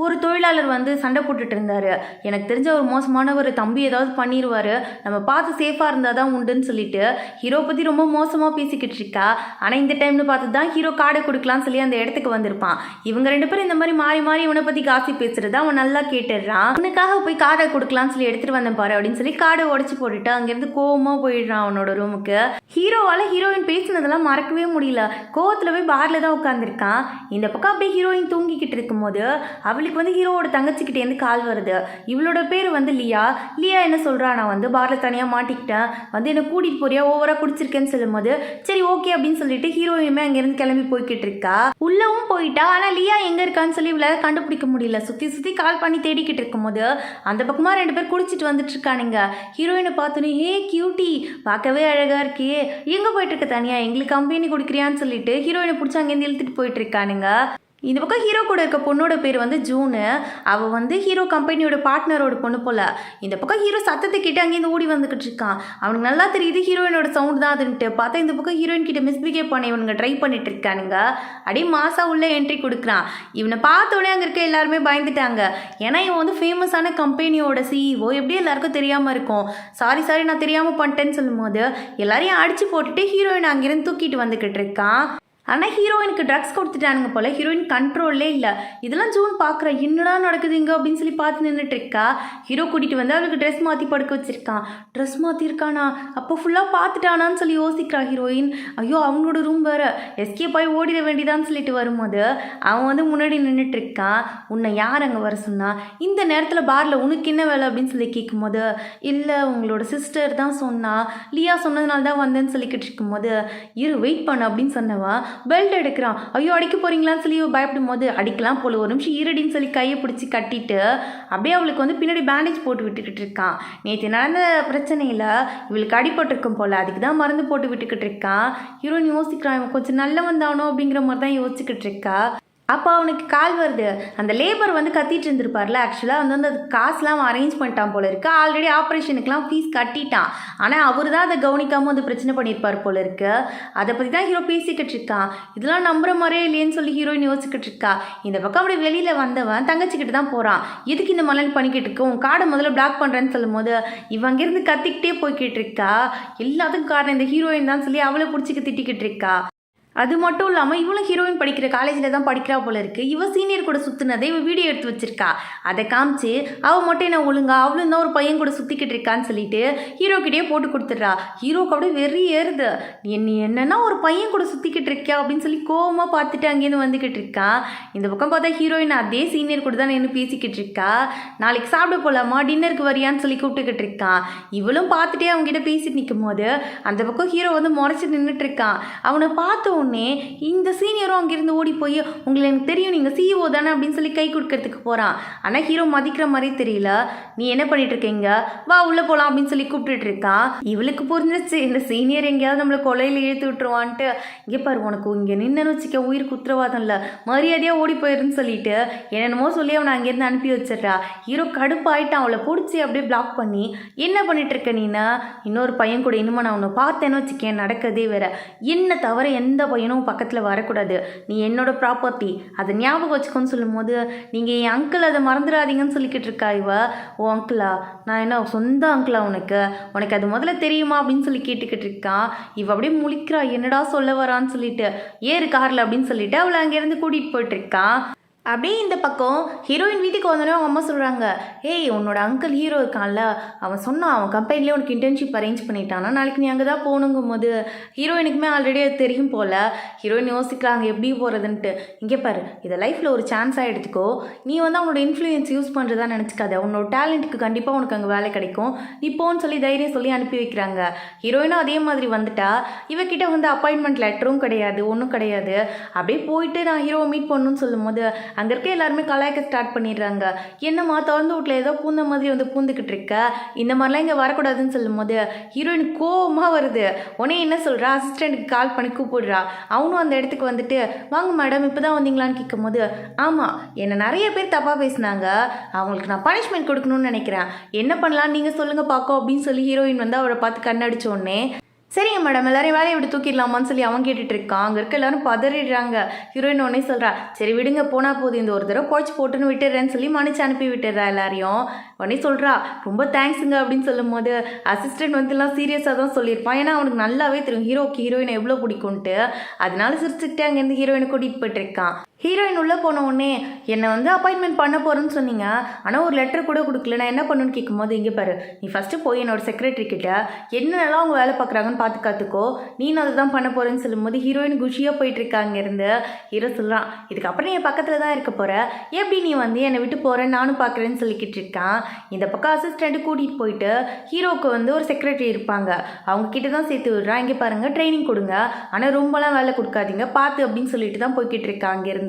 ஒரு தொழிலாளர் வந்து சண்டை போட்டுட்டு இருந்தார், எனக்கு தெரிஞ்ச ஒரு மோசமானவர், தம்பி ஏதாவது பண்ணிடுவார், நம்ம பார்த்து சேஃபாக இருந்தால் தான் உண்டுன்னு சொல்லிட்டு ஹீரோ பற்றி ரொம்ப மோசமாக பேசிக்கிட்டு இருக்கா. ஆனால் இந்த டைம்னு பார்த்து தான் ஹீரோ கார்டை கொடுக்கலான்னு சொல்லி அந்த இடத்துக்கு வந்திருப்பான். இவங்க ரெண்டு பேரும் இந்த மாதிரி மாறி மாறி இவனை பற்றி காசி பேசுறது அவன் நல்லா கேட்டுடுறான். அவனுக்காக போய் கார்டை கொடுக்கலான்னு சொல்லி எடுத்துகிட்டு வந்தேன் பாரு அப்படின்னு சொல்லி கார்டை உடச்சி போட்டுட்டு அங்கேருந்து கோவமாக போயிடுறான் அவனோட ரூமுக்கு. ஹீரோவால் ஹீரோயின் பேசினதெல்லாம் மறக்கவே முடியல, கோவத்தில் போய் பாரில் தான் உட்காந்துருக்கான். இந்த பக்கம் அப்படியே ஹீரோயின் தூங்கிக்கிட்டு இருக்கும்போது அவளுக்கு வந்து ஹீரோவோட தங்கச்சிக்கிட்டேருந்து கால் வருது. இவளோட பேர் வந்து லியா. லியா என்ன சொல்கிறா, நான் வந்து பாரில் தனியாக மாட்டிக்கிட்டேன், வந்து என்னை கூட்டிகிட்டு போறியா, ஓவராக குடிச்சிருக்கேன்னு சொல்லும்போது சரி ஓகே அப்படின்னு சொல்லிட்டு ஹீரோயினுமே அங்கேருந்து கிளம்பி போய்கிட்டு இருக்கா. உள்ளவும் போயிட்டா, ஆனால் லியா எங்கே இருக்கான்னு சொல்லி இவளை கண்டுபிடிக்க முடியல. சுற்றி சுற்றி கால் பண்ணி தேடிக்கிட்டு இருக்கும்போது அந்த பக்கமாக ரெண்டு பேர் குடிச்சிட்டு வந்துட்டு இருக்கானுங்க. ஹீரோயினை பார்த்தோன்னே, ஹே கியூட்டி பார்க்கவே அழகாக இருக்கே, எங்கே போயிட்டு இருக்க தனியாக, எங்களுக்கு கம்பெனி கொடுக்குறியான்னு சொல்லிட்டு ஹீரோயினை பிடிச்சி அங்கேருந்து இழுத்துட்டு போயிட்டு இருக்கானுங்க. இந்த பக்கம் ஹீரோ கூட இருக்க பொண்ணோட பேர் வந்து ஜூனு. அவள் வந்து ஹீரோ கம்பெனியோட பார்ட்னரோட பொண்ணு போல். இந்த பக்கம் ஹீரோ சத்தத்தை கேட்டு அங்கேருந்து ஓடி வந்துக்கிட்டு இருக்கான். அவனுக்கு நல்லா தெரியுது ஹீரோயினோட சவுண்ட் தான் அதுன்ட்டு. பார்த்தா இந்த பக்கம் ஹீரோயின் கிட்ட மிஸ்பிஹேவ் பண்ண இவனுங்க ட்ரை பண்ணிட்டு இருக்கானுங்க. அப்படியே மாசா உள்ள என்ட்ரி கொடுக்குறான். இவனை பார்த்தோடனே அங்கே இருக்க எல்லாருமே பயந்துட்டாங்க. ஏன்னா இவன் வந்து ஃபேமஸான கம்பெனியோட சிஇஓ, எப்படி எல்லாருக்கும் தெரியாமல் இருக்கும். சாரி நான் தெரியாமல் பண்ணிட்டேன்னு சொல்லும்போது எல்லாரையும் அடித்து போட்டுட்டு ஹீரோயின் அங்கேருந்து தூக்கிட்டு வந்துக்கிட்டு இருக்கான். ஆனால் ஹீரோயினுக்கு ட்ரக்ஸ் கொடுத்துட்டானுங்க போல், ஹீரோயின் கண்ட்ரோல்லே இல்லை. இதெல்லாம் ஜூன் பார்க்குற, என்னடா நடக்குதுங்க அப்படின்னு சொல்லி பார்த்து நின்றுட்டு இருக்கா. ஹீரோ கூட்டிகிட்டு வந்து அவளுக்கு ட்ரெஸ் மாற்றி படுக்க வச்சிருக்கான். ட்ரெஸ் மாற்றிருக்கானா, அப்போ ஃபுல்லாக பார்த்துட்டானான்னு சொல்லி யோசிக்கிறா ஹீரோயின். ஐயோ அவனோட ரூம் வேறு, எஸ்கேப் ஆகி ஓடிட வேண்டியதான்னு சொல்லிட்டு வரும்போது அவன் வந்து முன்னாடி நின்றுட்டு இருக்கான். உன்னை யார் அங்கே வர சொன்னா, இந்த நேரத்தில் பாரில் உனக்கு என்ன வேலை அப்படின்னு சொல்லி கேட்கும்போது, இல்லை உங்களோட சிஸ்டர் தான் சொன்னா, லியா சொன்னதுனால தான் வந்தேன்னு சொல்லிக்கிட்டு இருக்கும்போது, இரு வெயிட் பண்ண அப்படின்னு சொன்னவன் பெல்ட் எடுக்கிறான். ஐயோ அடிக்க போறீங்களான்னு சொல்லி பயப்படும் போது, அடிக்கலாம் போல, ஒரு நிமிஷம் ஈரடின்னு சொல்லி கையை பிடிச்சி கட்டிட்டு அப்படியே அவளுக்கு வந்து பின்னாடி பேண்டேஜ் போட்டு விட்டுக்கிட்டு இருக்கான். நேற்று நடந்த பிரச்சனையில் இவளுக்கு அடிபட்டிருக்கும் போல், அதுக்கு தான் மருந்து போட்டு விட்டுக்கிட்டு இருக்கான். ஹீரோயின் யோசிக்கிறான், இவன் கொஞ்சம் நல்ல வந்தானோ அப்படிங்கிற மாதிரி தான் யோசிச்சுக்கிட்டு இருக்கா. அப்போ அவனுக்கு கால் வருது. அந்த லேபர் வந்து கத்திட்டு இருந்திருப்பார்ல, ஆக்சுவலாக வந்து அந்த காசுலாம் அரேஞ்ச் பண்ணிட்டான் போல இருக்கு. ஆல்ரெடி ஆப்ரேஷனுக்குலாம் ஃபீஸ் கட்டிட்டான். ஆனால் அவர் தான் அதை கவனிக்காமல் வந்து பிரச்சனை பண்ணியிருப்பார் போல இருக்கு. அதை பற்றி தான் ஹீரோ பேசிக்கிட்டு இருக்கான். இதெல்லாம் நம்புற மாதிரியே இல்லையேன்னு சொல்லி ஹீரோயின் யோசிச்சுக்கிட்டு இருக்கா. இந்த பக்கம் அப்படி வெளியில் வந்தவன் தங்கச்சிக்கிட்டு தான் போகிறான். எதுக்கு இந்த மணல் பண்ணிக்கிட்டு இருக்கு, உன் கார்டை முதல்ல பிளாக் பண்ணுறேன்னு சொல்லும் போது இவன் அங்கேருந்து கத்திக்கிட்டே போய்கிட்டு இருக்கா. எல்லாத்துக்கும் காரணம் இந்த ஹீரோயின் தான் சொல்லி அவளை பிடிச்சிக்க திட்டிக்கிட்டு இருக்கா. அது மட்டும் இல்லாமல் இவளும் ஹீரோயின் படிக்கிற காலேஜில் தான் படிக்கிறா போல இருக்குது. இவள் சீனியர் கூட சுற்றுனதை இவள் வீடியோ எடுத்து வச்சிருக்கா. அதை காமிச்சு அவள் மட்டும் என்ன ஒழுங்கா, அவளும் தான் ஒரு பையன் கூட சுற்றிக்கிட்டு இருக்கான்னு சொல்லிட்டு ஹீரோக்கிட்டே போட்டு கொடுத்துட்றா. ஹீரோக்கு அப்படியே வெறி ஏறுது, நீ என்னன்னா ஒரு பையன் கூட சுற்றிக்கிட்டு இருக்கியா அப்படின்னு சொல்லி கோவமாக பார்த்துட்டு அங்கேருந்து வந்துக்கிட்டு இருக்கான். இந்த பக்கம் பார்த்தா ஹீரோயின் அதே சீனியர் கூட தான் நின்று பேசிக்கிட்டு இருக்கா. நாளைக்கு சாப்பிட போகலாமா, டின்னருக்கு வரியான்னு சொல்லி கூப்பிட்டுக்கிட்டு இருக்கான். இவளும் பார்த்துட்டே அவங்ககிட்ட பேசிட்டு நிற்கும் போது அந்த பக்கம் ஹீரோ வந்து முறைச்சி நின்றுட்டு இருக்கான். அவனை பார்த்த இந்த சீனியரும் அங்கிருந்து ஓடி போய், உங்களுக்கு எனக்கு தெரியும் நீங்கள் சிஇஓ தானே அப்படின்னு சொல்லி கை கொடுக்கறதுக்கு போகிறான். ஆனால் ஹீரோ மதிக்கிற மாதிரி தெரியல. நீ என்ன பண்ணிட்டு இருக்கீங்க, வா உள்ளே போகலாம் அப்படின்னு சொல்லி கூப்பிட்டுட்டு இருக்கான். இவளுக்கு புரிஞ்சிச்சு, இந்த சீனியர் எங்கேயாவது நம்மளை கொலையில் இழுத்து விட்டுருவான்ட்டு. இங்கே பாரு, உனக்கு இங்கே நின்று வச்சுக்க உயிருக்கு உத்தரவாதம் இல்லை, மரியாதையாக ஓடி போயிருன்னு சொல்லிட்டு என்னென்னமோ சொல்லி அவனை அங்கேருந்து அனுப்பி வச்சிடறா. ஹீரோ கடுப்பாயிட்டான். அவளை பிடிச்சி அப்படியே பிளாக் பண்ணி, என்ன பண்ணிட்டு இருக்க நீனா, இன்னொரு பையன் கூட இன்னுமா நான் உன்னை பார்த்தேன்னு வச்சுக்கேன், நடக்கிறதே வேற, என்ன தவிர எந்த பையனும் பக்கத்தில் வரக்கூடாது, நீ என்னோட ப்ராப்பர்ட்டி, அதை ஞாபகம் வச்சுக்கோன்னு சொல்லும்போது நீங்கள் என் அங்கிள் அதை மறந்துடாதீங்கன்னு சொல்லிக்கிட்டு இருக்கா இவ. ஓ அங்கிளா, நான் என்ன சொந்த அங்கிளா உனக்கு உனக்கு அது முதல்ல தெரியுமா அப்படின்னு சொல்லி கேட்டுக்கிட்டு இருக்கான். இவ அப்படியே முழிக்கிறா, என்னடா சொல்ல வரான்னு சொல்லிட்டு. ஏறு காரில் அப்படின்னு சொல்லிட்டு அவளை அங்கேருந்து கூட்டிகிட்டு போயிட்டுருக்கான். அப்படியே இந்த பக்கம் ஹீரோயின் வீட்டுக்கு வந்தோடனே அவங்க அம்மா சொல்கிறாங்க, ஏய் உன்னோட அங்கிள் ஹீரோ இருக்கான்ல, அவன் சொன்னான் அவன் கம்பெனிலே உனக்கு இன்டர்ன்ஷிப் அரேஞ்ச் பண்ணிட்டானா, நாளைக்கு நீ அங்கே தான் போகணுங்கும் போது ஹீரோயினுக்குமே ஆல்ரெடி அது தெரியும் போல். ஹீரோயின் யோசிக்கிறாங்க எப்படி போகிறதுன்ட்டு. இங்கே பாரு, இதை லைஃப்பில் ஒரு சான்ஸாக எடுத்துக்கோ, நீ வந்து அவனோட இன்ஃப்ளூயன்ஸ் யூஸ் பண்ணுறதா நினச்சிக்காத, உன்னோட டேலண்ட்டுக்கு கண்டிப்பாக உனக்கு அங்கே வேலை கிடைக்கும், நீ போன்னு சொல்லி தைரியம் சொல்லி அனுப்பி வைக்கிறாங்க. ஹீரோயினும் அதே மாதிரி வந்துட்டா. இவக்கிட்ட வந்து அப்பாயின்மெண்ட் லெட்டரும் கிடையாது, ஒன்றும் கிடையாது. அப்படியே போயிட்டு நான் ஹீரோவை மீட் பண்ணணும்னு சொல்லும் போது அங்கே இருக்க எல்லாருமே கலாய்க்க ஸ்டார்ட் பண்ணிடுறாங்க. என்னம்மா திறந்து வீட்டில் ஏதோ பூந்த மாதிரி வந்து பூந்துக்கிட்டு இருக்க, இந்த மாதிரிலாம் இங்கே வரக்கூடாதுன்னு சொல்லும் போது ஹீரோயின் கோவமாக வருது. உடனே என்ன சொல்கிறா, அசிஸ்டண்ட்டுக்கு கால் பண்ணி கூப்பிடுறா. அவனும் அந்த இடத்துக்கு வந்துட்டு, வாங்க மேடம் இப்போ தான் வந்தீங்களான்னு கேட்கும் போது, ஆமாம் என்னை நிறைய பேர் தப்பாக பேசினாங்க, அவங்களுக்கு நான் பனிஷ்மெண்ட் கொடுக்கணும்னு நினைக்கிறேன், என்ன பண்ணலான்னு நீங்கள் சொல்லுங்கள் பார்க்கோ அப்படின்னு சொல்லி ஹீரோயின் வந்து அவரை பார்த்து கண்ணடிச்ச உடனே, சரிங்க மேடம் எல்லாரையும் வேலையை விட்டு தூக்கிடலாமான்னு சொல்லி அவன் கேட்டுட்டு இருக்கான். அங்கே இருக்க எல்லாரும் பதறிடுறாங்க. ஹீரோயின் உடனே சொல்கிறா, சரி விடுங்க போனால் போதும், இந்த ஒரு தடவை குழச்சி போட்டுன்னு விட்டுடுறேன்னு சொல்லி மன்னிச்சு அனுப்பி விட்டுடுறா எல்லாரையும். உடனே சொல்கிறா, ரொம்ப தேங்க்ஸுங்க அப்படின்னு சொல்லும் போது அசிஸ்டன்ட் வந்துலாம் சீரியஸாக தான் சொல்லியிருப்பான். ஏன்னா அவனுக்கு நல்லாவே தெரியும் ஹீரோக்கு ஹீரோயினை எவ்வளோ பிடிக்கும்ன்ட்டு. அதனால சிரிச்சுக்கிட்டே அங்கேருந்து ஹீரோயினை கூட்டிகிட்டு போயிட்டுருக்கான். ஹீரோயின் உள்ளே போன உடனே என்னை வந்து அப்பாயின்மெண்ட் பண்ண போகிறேன்னு சொன்னீங்க, ஆனால் ஒரு லெட்டர் கூட கொடுக்கல, நான் என்ன பண்ணுன்னு கேட்கும்போது, இங்கே பாரு நீ ஃபஸ்ட்டு போய் என்னோட செக்ரட்டரி கிட்ட என்னென்னலாம் அவங்க வேலை பார்க்குறாங்கன்னு பார்த்து காத்துக்கோ, நீனும் அதை தான் பண்ண போகிறேன்னு சொல்லும்போது ஹீரோயின் குஷியாக போயிட்டுருக்கா அங்கேருந்து. ஹீரோ சொல்கிறான், இதுக்கப்புறம் நீ என் பக்கத்தில் தான் இருக்க போகிற, எப்படி நீ வந்து என்னை விட்டு போகிறேன்னு நானும் பார்க்குறேன்னு சொல்லிக்கிட்டு இருக்கான். இந்த பக்கம் அசிஸ்டண்ட்டு கூட்டிகிட்டு போயிட்டு ஹீரோவுக்கு வந்து ஒரு செக்ரட்டரி இருப்பாங்க, அவங்க கிட்ட தான் சேர்த்து விடுறான். இங்கே பாருங்கள் ட்ரைனிங் கொடுங்க, ஆனால் ரொம்பலாம் வேலை கொடுக்காதீங்க பார்த்து அப்படின்னு சொல்லிட்டு தான் போய்கிட்டு இருக்கா அங்கேருந்து.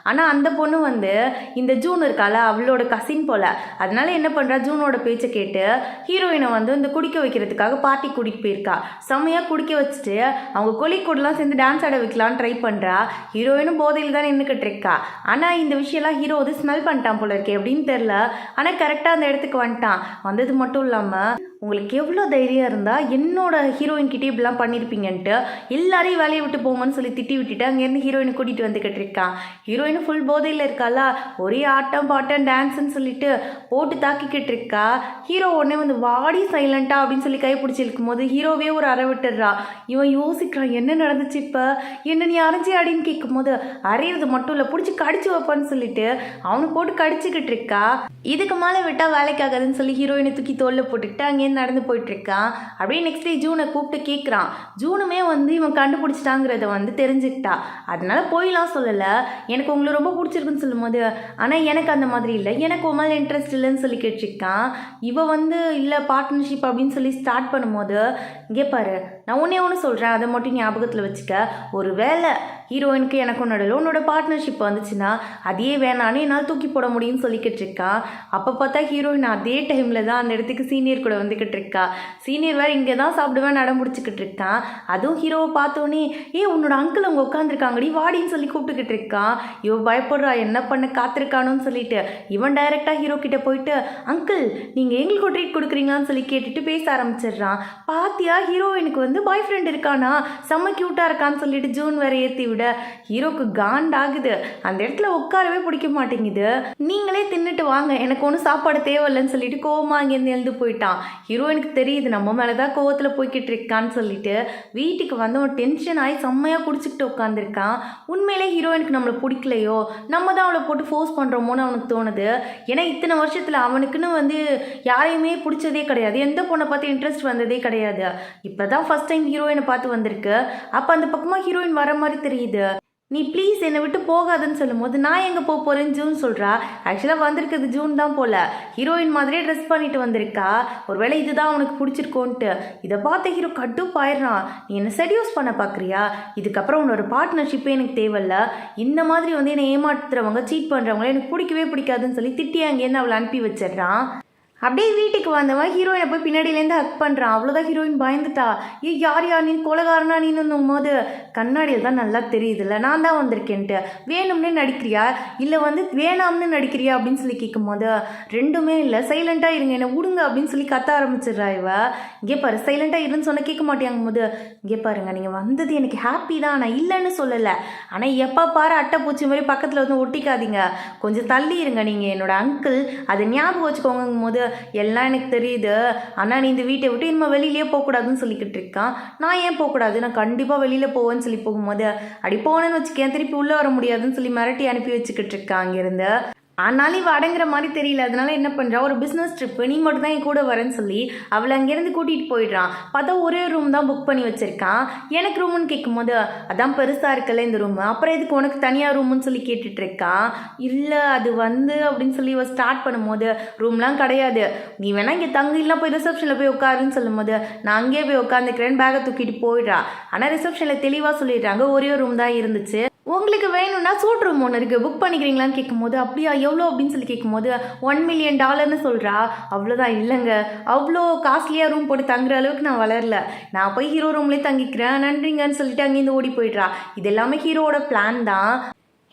ஆனால் அந்த பொண்ணு வந்து இந்த ஜூன் இருக்கால அவளோட கசின் போல, அதனால என்ன பண்ணுறா, ஜூனோட பேச்சை கேட்டு ஹீரோயினை வந்து இந்த குடிக்க வைக்கிறதுக்காக பார்ட்டி கூட்டிகிட்டு போயிருக்கா. செம்மையாக குடிக்க வச்சுட்டு அவங்க கொலி கூடலாம் சேர்ந்து டான்ஸ் ஆட வைக்கலான்னு ட்ரை பண்ணுறா. ஹீரோயினும் போதையில் தான் நின்றுக்கிட்டு இருக்கா. ஆனால் இந்த விஷயம்லாம் ஹீரோ வந்து ஸ்மெல் பண்ணிட்டான் போல இருக்கே அப்படின்னு தெரில. ஆனால் கரெக்டாக அந்த இடத்துக்கு வந்துட்டான். வந்தது மட்டும் இல்லாமல், உங்களுக்கு எவ்வளோ தைரியம் இருந்தால் என்னோட ஹீரோயின் கிட்டே இப்படிலாம் பண்ணியிருப்பீங்கன்ட்டு எல்லாரையும் வேலையை விட்டு போங்கன்னு சொல்லி திட்டி விட்டுட்டு அங்கேருந்து ஹீரோயினை கூட்டிகிட்டு வந்துக்கிட்டு இருக்கான். ஹீரோயின் ஃபுல் போதையில் இருக்காளா, ஒரே ஆட்டம் பாட்டம் டான்ஸ்ன்னு சொல்லிட்டு போட்டு தாக்கிக்கிட்டு இருக்கா. ஹீரோ உடனே வந்து வாடி சைலண்ட்டாக அப்படின்னு சொல்லி கை பிடிச்சி இருக்கும் போது ஹீரோவே ஒரு அறை விட்டுடுறா. இவன் யோசிக்கிறான், என்ன நடந்துச்சு இப்போ, என்ன நீ அரைஞ்சி ஆடின்னு கேட்கும் போது, அரையிறது மட்டும் இல்லை பிடிச்சி கடிச்சு வைப்பான்னு சொல்லிட்டு அவனை போட்டு கடிச்சிக்கிட்டு இருக்கா. இதுக்கு மேலே விட்டால் வேலைக்காகாதுன்னு சொல்லி ஹீரோயினை தூக்கி தோளில் போட்டுக்கிட்டு அங்கேருந்து நடந்து போயிட்டுருக்கான். அப்படியே நெக்ஸ்ட் டே ஜூனை கூப்பிட்டு கேட்குறான். ஜூனுமே வந்து இவன் கண்டுபிடிச்சிட்டாங்கிறத வந்து தெரிஞ்சுக்கிட்டா. அதனால போயெலாம் சொல்லலை, எனக்கு உங்களை ரொம்ப பிடிச்சிருக்குன்னு சொல்லும் போது, ஆனால் எனக்கு அந்த மாதிரி இல்லை, எனக்கு ஒரு மாதிரி இன்ட்ரெஸ்ட் இல்லைன்னு சொல்லி கேட்டிருக்கான். இவன் வந்து இல்லை பார்ட்னர்ஷிப் அப்படின்னு சொல்லி ஸ்டார்ட் பண்ணும்போது, இங்கே பாரு நான் ஒன்று சொல்கிறேன், அதை மட்டும் ஞாபகத்தில் வச்சுக்க, ஒரு வேலை ஹீரோயினுக்கு எனக்கும் நடுவில் உன்னோட பார்ட்னர்ஷிப் வந்துச்சுன்னா அதையே வேணான்னு என்னால் தூக்கி போட முடியும்னு சொல்லிக்கிட்டு இருக்கான். அப்போ பார்த்தா ஹீரோயின் அதே டைமில் தான் அந்த இடத்துக்கு சீனியர் கூட வந்துக்கிட்டு இருக்கா. சீனியர் வேறு இங்கே தான் சாப்பிடுவேன் நடம் முடிச்சுக்கிட்டு இருக்கான். அதுவும் ஹீரோவை பார்த்தோன்னே, உன்னோட அங்கிள் அவங்க உட்காந்துருக்காங்கடி வாடின்னு சொல்லி கூப்பிட்டுக்கிட்டு இருக்கான். இவன் பயப்படுறா, என்ன பண்ண காத்திருக்கானோன்னு சொல்லிட்டு இவன் டைரெக்டாக ஹீரோ கிட்ட போயிட்டு, அங்கிள் நீங்கள் எங்களுக்கு ட்ரீட் கொடுக்குறீங்களான்னு சொல்லி கேட்டுட்டு பேச ஆரம்பிச்சிடுறான். பாத்தியா ஹீரோயினுக்கு வந்து பாய் ஃப்ரெண்ட் இருக்கானா, செம்ம க்யூட்டாக இருக்கான்னு சொல்லிட்டு ஜூன் வேற ஏற்றி விட ஹீரோக்கு காண்டாகுது. அந்த இடத்துல உட்காரவே பிடிக்க மாட்டேங்குது. நீங்களே தின்னுட்டு வாங்க, எனக்கு ஒன்றும் சாப்பாடு தேவையில்லைன்னு சொல்லிட்டு கோவமாக அங்கேருந்து எழுந்து போயிட்டான். ஹீரோயினுக்கு தெரியுது நம்ம மேலே தான் கோவத்தில் போய்கிட்டு இருக்கான்னு சொல்லிட்டு வீட்டுக்கு வந்து அவன் டென்ஷன் ஆகி செம்மையாக குடிச்சிக்கிட்டு உட்காந்துருக்கான். உண்மையிலே ஹீரோயினுக்கு நம்மளை பிடிக்கலையோ, நம்ம தான் அவளை போட்டு ஃபோர்ஸ் பண்ணுறோமோன்னு அவனுக்கு தோணுது. ஏன்னா இத்தனை வருஷத்தில் அவனுக்குன்னு வந்து யாரையுமே பிடிச்சதே கிடையாது, எந்த பொண்ணை பார்த்து இன்ட்ரெஸ்ட் வந்ததே கிடையாது. இப்போ தான் ஃபஸ்ட் டைம் ஹீரோயினை பார்த்து வந்திருக்கு. அப்போ அந்த பக்கமாக ஹீரோயின் வர மாதிரி தெரியுது. நீ ப்ளீஸ் என்னை விட்டு போகாதுன்னு சொல்லும் போது, நான் எங்கே போக போகிறேன்னு ஜூன் சொல்கிறா. ஆக்சுவலாக வந்திருக்கிறது ஜூன் தான் போல், ஹீரோயின் மாதிரியே ட்ரெஸ் பண்ணிட்டு வந்திருக்கா. ஒருவேளை இதுதான் அவனுக்கு பிடிச்சிருக்கோன்ட்டு. இதை பார்த்த ஹீரோ கடுப்பாயிடுறான். நீ என்னை செடியூஸ் பண்ண பார்க்குறியா, இதுக்கப்புறம் உன்னோட பார்ட்னர்ஷிப்பே எனக்கு தேவையில்ல, இந்த மாதிரி வந்து என்னை ஏமாத்துறவங்க சீட் பண்ணுறவங்கள எனக்கு பிடிக்கவே பிடிக்காதுன்னு சொல்லி திட்டி அங்கேருந்து அவளை அனுப்பி வச்சிடுறான். அப்படியே வீட்டுக்கு வந்தவன் ஹீரோயினை போய் பின்னாடியிலேருந்து ஹக் பண்ணுறான். அவ்வளோதான் ஹீரோயின் பயந்துட்டா. யார் நீ கொலகாரனா நீனும் போது கண்ணாடியில் தான் நல்லா தெரியுதுல்ல நான் தான் வந்திருக்கேன்ட்டு. வேணும்னே நடிக்கிறியா இல்லை வேணாம்னு நடிக்கிறியா அப்படின்னு சொல்லி கேட்கும் போது ரெண்டுமே இல்லை, சைலண்ட்டாக இருங்க என்னை விடுங்க அப்படின்னு சொல்லி கத்த ஆரம்பிச்சிடுறா இவ. இங்கே பாரு சைலண்ட்டாக இருன்னு சொன்ன கேட்க மாட்டேங்கும் போது இங்கே பாருங்க நீங்கள் வந்தது எனக்கு ஹாப்பி தான், நான் இல்லைன்னு சொல்லலை. ஆனால் எப்போ பாரு அட்டை பூச்சி மாதிரி பக்கத்தில் ஒட்டிக்காதீங்க, கொஞ்சம் தள்ளி இருங்க, நீங்கள் என்னோட அங்கிள், அதை ஞாபகம் வச்சுக்கோங்கும் போது எல்லாம் எனக்கு தெரியுது. ஆனால் நீ இந்த வீட்டை விட்டு இனிமேல் வெளியிலேயே போகக்கூடாதுன்னு சொல்லிக்கிட்டு இருக்கான். நான் ஏன் போகக்கூடாது, நான் கண்டிப்பாக வெளியில் போவேன்னு சொல்லி போகும்போது அடி போனேன்னு வச்சுக்கேன் திருப்பி உள்ளே வர முடியாதுன்னு சொல்லி மிரட்டி அனுப்பி வச்சுக்கிட்டு இருக்கான் அங்கேருந்து. ஆனாலும் இவ அடங்குற மாதிரி தெரியல. அதனால என்ன பண்ணுறா, ஒரு பிஸ்னஸ் ட்ரிப்பு நீ மட்டும் தான் என் கூட வரேன்னு சொல்லி அவளை அங்கேருந்து கூட்டிகிட்டு போயிடுறான். பார்த்தா ஒரே ரூம் தான் புக் பண்ணி வச்சுருக்கான். எனக்கு ரூமுன்னு கேட்கும்போது அதான் பெருசாக இருக்கல இந்த ரூமு, அப்புறம் எதுக்கு உனக்கு தனியாக ரூமுன்னு சொல்லி கேட்டுட்ருக்கான். இல்லை அது அப்படின்னு சொல்லி இவ ஸ்டார்ட் பண்ணும்போது ரூம்லாம் கிடையாது, நீ வேணா இங்கே தங்கு இல்லை போய் ரிசப்ஷனில் போய் உட்காருன்னு சொல்லும்போது நான் அங்கேயே போய் உட்காந்துக்கிறேன் பேக்கை தூக்கிட்டு போயிடுறா. ஆனால் ரிசப்ஷனில் தெளிவாக சொல்லிடுறாங்க ஒரே ரூம் தான் இருந்துச்சு. உங்களுக்கு வேணும்னா சூட் ரூம் ஒன்று இருக்குது புக் பண்ணிக்கிறீங்களான்னு கேட்கும்போது அப்படியா எவ்வளோ அப்படின்னு சொல்லி கேட்கும்போது $1 million சொல்கிறா. அவ்வளோதான், இல்லைங்க அவ்வளோ காஸ்ட்லியாக ரூம் போட்டு தங்குற அளவுக்கு நான் வளரல, நான் போய் ஹீரோ ரூம்லேயே தங்கிக்கிறேன் நன்றிங்கன்னு சொல்லிட்டு அங்கேருந்து ஓடி போயிடுறா. இது எல்லாமே ஹீரோவோட பிளான் தான்.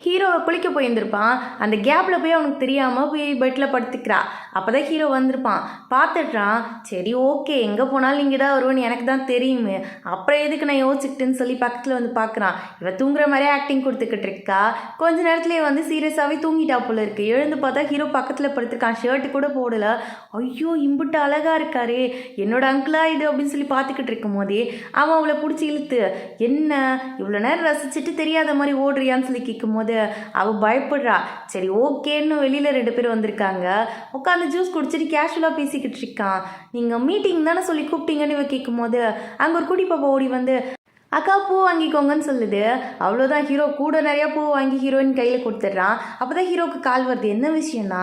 ஹீரோவை குளிக்க போயிருந்திருப்பான், அந்த கேப்பில் போய் அவனுக்கு தெரியாமல் போய் பெட்டில் படுத்துக்கிறா. அப்போ தான் ஹீரோ வந்திருப்பான், பார்த்துட்றான். சரி ஓகே எங்கே போனாலும் இங்கே தான் வருவேன்னு எனக்கு தான் தெரியுமே, அப்புறம் எதுக்கு நான் யோசிச்சுக்கிட்டுன்னு சொல்லி பக்கத்தில் பார்க்குறான். இவன் தூங்குற மாதிரியே ஆக்டிங் கொடுத்துக்கிட்டு இருக்கா. கொஞ்ச நேரத்துலேயே சீரியஸாகவே தூங்கிட்டா போல இருக்கு. எழுந்து பார்த்தா ஹீரோ பக்கத்தில் படுத்துருக்கான், ஷர்ட்டு கூட போடலை. ஐயோ இம்புட்டு அழகாக இருக்காரு என்னோட அங்கிளா இது அப்படின்னு சொல்லி பார்த்துக்கிட்டு இருக்கும் போதே அவன் அவளை பிடிச்சி இழுத்து என்ன இவ்வளோ நேரம் ரசிச்சுட்டு தெரியாத மாதிரி ஓடுறியான்னு சொல்லி கேட்கும் போது அவள் பயப்படுறா. சரி ஓகேன்னு வெளியில் 2 பேர் வந்திருக்காங்க. உட்காந்து ஜூஸ் குடிச்சிட்டு கேஷுவலாக பேசிக்கிட்டு இருக்கான். நீங்கள் மீட்டிங் தானே சொல்லி கூப்பிட்டீங்கன்னு இவ கேட்கும் போது அங்கே ஒரு குடி பாப்பா ஓடி அக்கா பூ வாங்கிக்கோங்கன்னு சொல்லுது. அவ்வளோதான் ஹீரோ கூட நிறையா பூ வாங்கி ஹீரோயின் கையில் கொடுத்துட்றான். அப்போ தான் ஹீரோக்கு கால் வருது. என்ன விஷயம்னா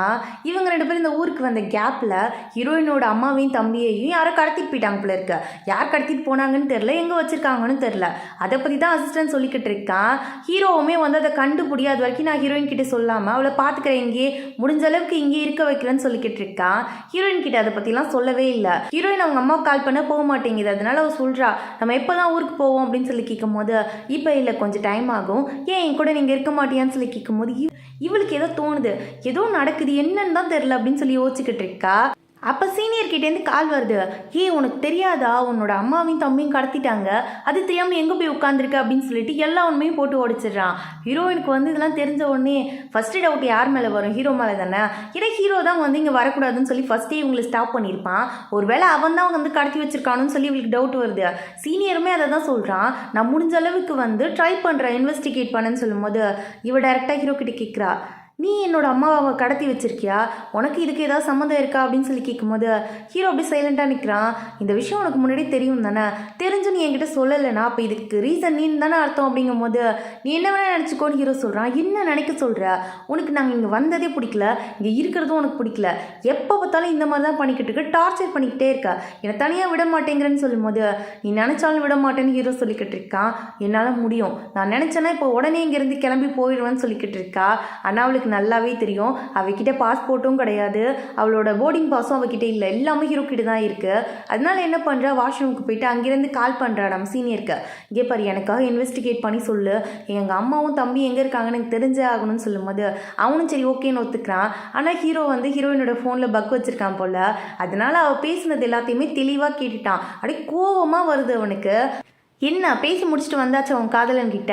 இவங்க 2 பேரும் இந்த ஊருக்கு வந்த கேப்பில் ஹீரோயினோட அம்மாவையும் தம்பியையும் யாரோ கடத்திட்டு போயிட்டாங்க போல இருக்கு. யார் கடத்திட்டு போனாங்கன்னு தெரில, எங்கே வச்சுருக்காங்கன்னு தெரில. அதை பற்றி தான் அசிஸ்டன்ட் சொல்லிக்கிட்டு இருக்கான். ஹீரோவுமே அதை கண்டுபிடி, அது வரைக்கும் நான் ஹீரோயின் கிட்டே சொல்லாமல் அவளை பார்த்துக்கிறேன், இங்கே முடிஞ்ச அளவுக்கு இங்கே இருக்க வைக்கிறேன்னு சொல்லிக்கிட்டு இருக்கான். ஹீரோயின் கிட்ட அதை பற்றிலாம் சொல்லவே இல்லை. ஹீரோயின் அவங்க அம்மாவுக்கு கால் பண்ண போக மாட்டேங்குது. அதனால அவள் சொல்கிறா நம்ம எப்போ தான் ஊருக்கு போவோம் அப்படின்னு சொல்லி கேட்கும் போது இப்போ இல்லை கொஞ்சம் டைம் ஆகும், ஏன் என் கூட நீங்கள் இருக்க மாட்டியான்னு சொல்லி கேட்கும் போது இவளுக்கு ஏதோ தோணுது, ஏதோ நடக்குது என்னன்னு தான் தெரில அப்படின்னு சொல்லி யோசிச்சுக்கிட்டு இருக்கா. அப்போ சீனியர்கிட்டேருந்து கால் வருது. உனக்கு தெரியாதா உன்னோட அம்மாவையும் தம்பியும் கடத்திட்டாங்க, அது தெரியாமல் எங்கே போய் உட்காந்துருக்க அப்படின்னு சொல்லிட்டு எல்லா உண்மையும் போட்டு உடைச்சிடுறான். ஹீரோயினுக்கு இதெல்லாம் தெரிஞ்ச உடனே ஃபஸ்ட்டு டவுட் யார் மேலே வரும், ஹீரோ மேலே தானே. ஏன்னா ஹீரோ தான் இங்கே வரக்கூடாதுன்னு சொல்லி ஃபஸ்ட்டே இவங்களை ஸ்டாப் பண்ணியிருப்பான். ஒருவேளை அவன் தான் கடத்தி வச்சிருக்கானுன்னு சொல்லி இவளுக்கு டவுட் வருது. சீனியருமே அதை தான் சொல்கிறான், நான் முடிஞ்ச அளவுக்கு ட்ரை பண்ணுறேன் இன்வெஸ்டிகேட் பண்ணுன்னு சொல்லும்போது இவ டைரெக்டாக ஹீரோ கிட்ட கேட்குறா, நீ என்னோட அம்மாவை கடத்தி வச்சிருக்கியா, உனக்கு இதுக்கு ஏதாவது சம்மந்தம் இருக்கா அப்படின்னு சொல்லி கேட்கும்போது ஹீரோ அப்படி சைலண்டாக நிற்கிறான். இந்த விஷயம் உனக்கு முன்னாடி தெரியும் தானே, தெரிஞ்சு நீ என்கிட்ட சொல்லலைன்னா அப்போ இதுக்கு ரீசன் நீ தானே அர்த்தம் அப்படிங்கும் போது நீ என்ன வேணால் நினச்சிக்கோன்னு ஹீரோ சொல்கிறான். என்ன நினைக்க சொல்கிற, உனக்கு நாங்கள் இங்கே வந்ததே பிடிக்கல, இங்கே இருக்கிறதும் உனக்கு பிடிக்கல, எப்போ பார்த்தாலும் இந்த மாதிரி தான் பண்ணிக்கிட்டு இருக்க, டார்ச்சர் பண்ணிக்கிட்டே இருக்க, என்னை தனியாக விட மாட்டேங்கிறேன்னு சொல்லும்போது நீ நினச்சாலும் விட மாட்டேன்னு ஹீரோ சொல்லிக்கிட்டு இருக்கான். என்னால் முடியும், நான் நினச்சேன்னா இப்போ உடனே இங்கேருந்து கிளம்பி போயிடுவேன்னு சொல்லிக்கிட்டு இருக்கா. ஆனால் அவளுக்கு நல்லாவே தெரியும் அவகிட்ட பாஸ்போர்ட்டும் கிடையாது, அவளோட போர்டிங் பாஸும் அவகிட்ட இல்லை, எல்லாமே ஹீரோ கிட்ட தான் இருக்கு. அதனால என்ன பண்ணுறா, வாஷ்ரூமுக்கு போயிட்டு அங்கேருந்து கால் பண்ணுறா நம்ம சீனியருக்கு. இங்கே பாரு எனக்காக இன்வெஸ்டிகேட் பண்ணி சொல்லு, எங்கள் அம்மாவும் தம்பி எங்கே இருக்காங்கன்னு எனக்கு தெரிஞ்சே ஆகணும்னு சொல்லும்போது அவனும் சரி ஓகேன்னு ஒத்துக்கிறான். ஆனால் ஹீரோ ஹீரோயினோட ஃபோனில் பக் வச்சிருக்கான் போல. அதனால அவள் பேசினது எல்லாத்தையுமே தெளிவாக கேட்டுட்டான். அப்படியே கோவமாக வருது அவனுக்கு. என்ன பேசி முடிச்சுட்டு வந்தாச்சு அவன் காதலன்கிட்ட,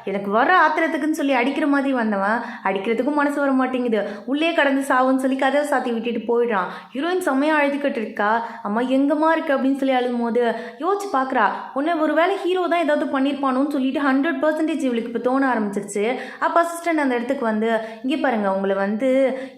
எனக்கு வர ஆத்திரத்துக்குன்னு சொல்லி அடிக்கிற மாதிரி வந்தவன் அடிக்கிறதுக்கும் மனசு வர மாட்டேங்குது, உள்ளே கடந்து சாவுன்னு சொல்லி கதவை சாத்தி விட்டுட்டு போயிடுறான். ஹீரோயின் செம்மையாக அழுதுகிட்டு இருக்கா. அம்மா எங்கம்மா இருக்கு அப்படின்னு சொல்லி அழுகும் போது யோசிச்சு பார்க்குறா, உன்னை ஒரு வேளை ஹீரோ தான் ஏதாவது பண்ணியிருப்பானோன்னு சொல்லிட்டு 100% இவளுக்கு இப்போ தோண ஆரம்பிச்சிருச்சு. அப்போ அசிஸ்டன்ட் அந்த இடத்துக்கு இங்கே பாருங்க உங்களை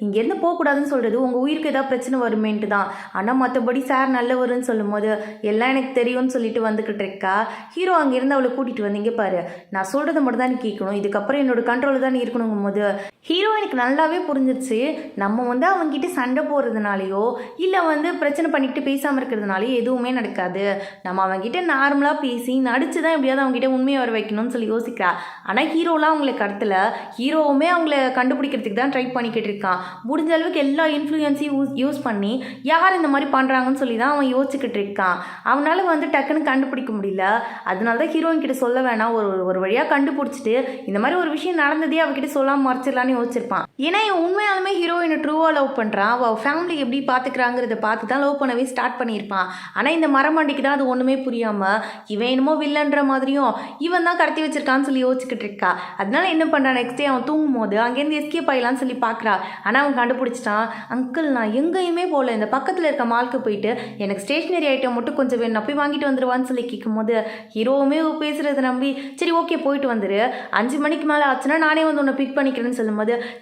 இங்கேருந்து போகக்கூடாதுன்னு சொல்கிறது உங்கள் உயிருக்கு ஏதாவது பிரச்சனை வருமேன்ட்டு தான், ஆனால் மற்றபடி சார் நல்லவருன்னு சொல்லும் போது எல்லாம் எனக்கு தெரியும்னு சொல்லிட்டு வந்துக்கிட்டு இருக்கா. ஹீரோ அங்கேருந்து அவளை கூட்டிகிட்டு வந்தீங்க பாரு, நான் சொல்கிறத மட்டும் தான் நீ கேட்கணும், இதுக்கப்புறம் என்னோட கண்ட்ரோலில் தான் நீ இருக்கணுங்கும் போது ஹீரோயினுக்கு நல்லாவே புரிஞ்சிருச்சு நம்ம வந்து அவங்ககிட்ட சண்டை போடுறதுனாலையோ இல்லை வந்து பிரச்சனை பண்ணிக்கிட்டு பேசாமல் இருக்கிறதுனாலையோ எதுவுமே நடக்காது. நம்ம அவங்ககிட்ட நார்மலாக பேசி நடிச்சு தான் எப்படியாவது அவங்ககிட்ட உண்மையை வர வைக்கணும்னு சொல்லி யோசிக்கிறா. ஆனால் ஹீரோலாம் அவங்கள கடத்தல. ஹீரோவுமே அவங்கள கண்டுபிடிக்கிறதுக்கு தான் ட்ரை பண்ணிக்கிட்டு இருக்கான். முடிஞ்ச அளவுக்கு எல்லா இன்ஃப்ளூயன்ஸையும் யூஸ் பண்ணி யார் இந்த மாதிரி பண்ணுறாங்கன்னு சொல்லி தான் அவன் யோசிச்சுக்கிட்டு இருக்கான். அவனால் வந்து டக்குன்னு கண்டுபிடிக்க முடியல. அதனால தான் ஹீரோயின் கிட்ட சொல்ல வேணாம், ஒரு வழியாக கண்டுபிடிச்சிட்டு இந்த மாதிரி ஒரு விஷயம் நடந்ததே அவகிட்ட சொல்லாமல் மறைச்சிடலான்னு யோசிச்சிருப்பான். ஏன்னா இவன் உண்மையாலுமே ஹீரோயினை ட்ரூவாக லவ் பண்ணுறான். அவள் ஃபேமிலி எப்படி பார்த்துக்கிறாங்கிறத பார்த்து தான் லவ் பண்ணவே ஸ்டார்ட் பண்ணியிருப்பான். ஆனால் இந்த மரமண்டிக்கு தான் அது ஒன்றுமே புரியாமல் இவன் என்னமோ வில்லன்ற மாதிரியும் இவன் தான் கடத்தி வச்சிருக்கான்னு சொல்லி யோசிச்சுக்கிட்டு இருக்கா. அதனால என்ன பண்ணுறான், நெக்ஸ்ட் டே அவன் தூங்கும் போது அங்கேருந்து எஸ்கேப் ஆயிடலான்னு சொல்லி பார்க்குறா. ஆனால் அவன் கண்டுபிடிச்சிட்டான். அங்கிள் நான் எங்கேயுமே போகல, இந்த பக்கத்தில் இருக்க மாலுக்கு போயிட்டு எனக்கு ஸ்டேஷ்னரி ஐட்டம் மட்டும் கொஞ்சம் வேணும், போய் வாங்கிட்டு வந்துடுவான்னு சொல்லி கேட்கும்போது ஹீரோவுமே பேசுகிறத நம்பி சரி ஓகே போயிட்டு வந்துரு, 5 மணிக்கு மேலே ஆச்சுன்னா நானே வந்து உன்னை பிக் பண்ணிக்கிறேன்னு சொல்லும்போது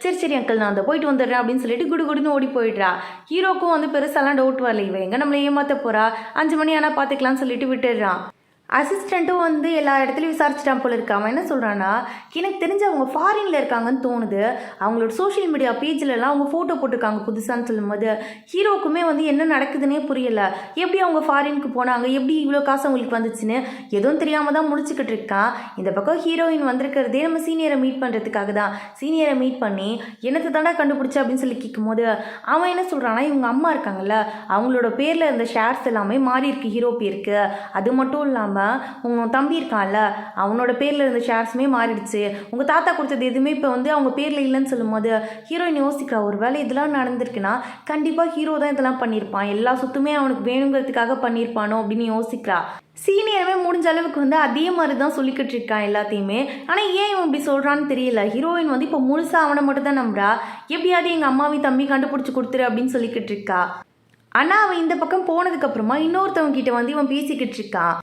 சரி சரி அங்கிள் நான் அந்த போயிட்டு வந்துடுறேன் அப்படின்னு சொல்லிட்டு குடுகுடுன்னு ஓடி போயிடுறா. ஹீரோக்கும் வந்து பெருசாலாம் டவுட் வரல, இவன் எங்கே நம்மளை ஏமாற்ற போறா, 5 மணி ஆனால் பார்த்துக்கலாம்னு சொல்லிட்டு விட்டுடுறான். அசிஸ்டண்ட்டும் வந்து எல்லா இடத்துலையும் விசாரிச்சிட்டான் போல இருக்கு. அவன் என்ன சொல்கிறான்னா, எனக்கு தெரிஞ்சு அவங்க ஃபாரினில் இருக்காங்கன்னு தோணுது, அவங்களோட சோஷியல் மீடியா பேஜிலலாம் அவங்க ஃபோட்டோ போட்டிருக்காங்க புதுசான்னு சொல்லும்போது ஹீரோக்குமே வந்து என்ன நடக்குதுன்னே புரியலை. எப்படி அவங்க ஃபாரினுக்கு போனாங்க, எப்படி இவ்வளோ காசு அவங்களுக்கு வந்துச்சுன்னு எதுவும் தெரியாமல் தான் முடிச்சுக்கிட்டு இருக்கான். இந்த பக்கம் ஹீரோயின் வந்திருக்கிறதே நம்ம சீனியரை மீட் பண்ணுறதுக்காக தான். சீனியரை மீட் பண்ணி என்னத்தை தாண்டா கண்டுபிடிச்ச அப்படின்னு சொல்லி கேட்கும்போது அவன் என்ன சொல்கிறான்னா, இவங்க அம்மா இருக்காங்கல்ல அவங்களோட பேரில் இருந்த ஷேர்ஸ் எல்லாமே மாறி இருக்கு ஹீரோ பேருக்கு. அது மட்டும் இல்லாமல் உங்கள் தம்பி இருக்கான்ல அவனோட பேரில் இருந்த ஷேர்ஸுமே மாறிடுச்சு, உங்கள் தாத்தா கொடுத்தது எதுவுமே இப்போ வந்து அவங்க பேரில் இல்லைன்னு சொல்லும்போது ஹீரோயின் யோசிக்கிறா, ஒரு வேளை இதெல்லாம் நடந்திருக்குன்னா கண்டிப்பாக ஹீரோ தான் இதெல்லாம் பண்ணியிருப்பான், எல்லா சொத்துமே அவனுக்கு வேணுங்கிறதுக்காக பண்ணியிருப்பானோ அப்படின்னு யோசிக்கிறா. சீனியருமே முடிஞ்ச அளவுக்கு வந்து அதே மாதிரி தான் சொல்லிக்கிட்டு இருக்கான் எல்லாத்தையுமே. ஆனால் ஏன் இவன் இப்படி சொல்கிறான்னு தெரியல. ஹீரோயின் வந்து இப்போ முழுசாக அவனை மட்டும் தான் நம்புறா. எப்படியாவது எங்கள் அம்மாவையும் தம்பி கண்டுபிடிச்சி கொடுத்துரு அப்படின்னு சொல்லிக்கிட்டு இருக்கா. ஆனால் அவன் இந்த பக்கம் போனதுக்கப்புறமா இன்னொருத்தவங்க கிட்ட வந்து இவன் பேசிக்கிட்டு இருக்கான்.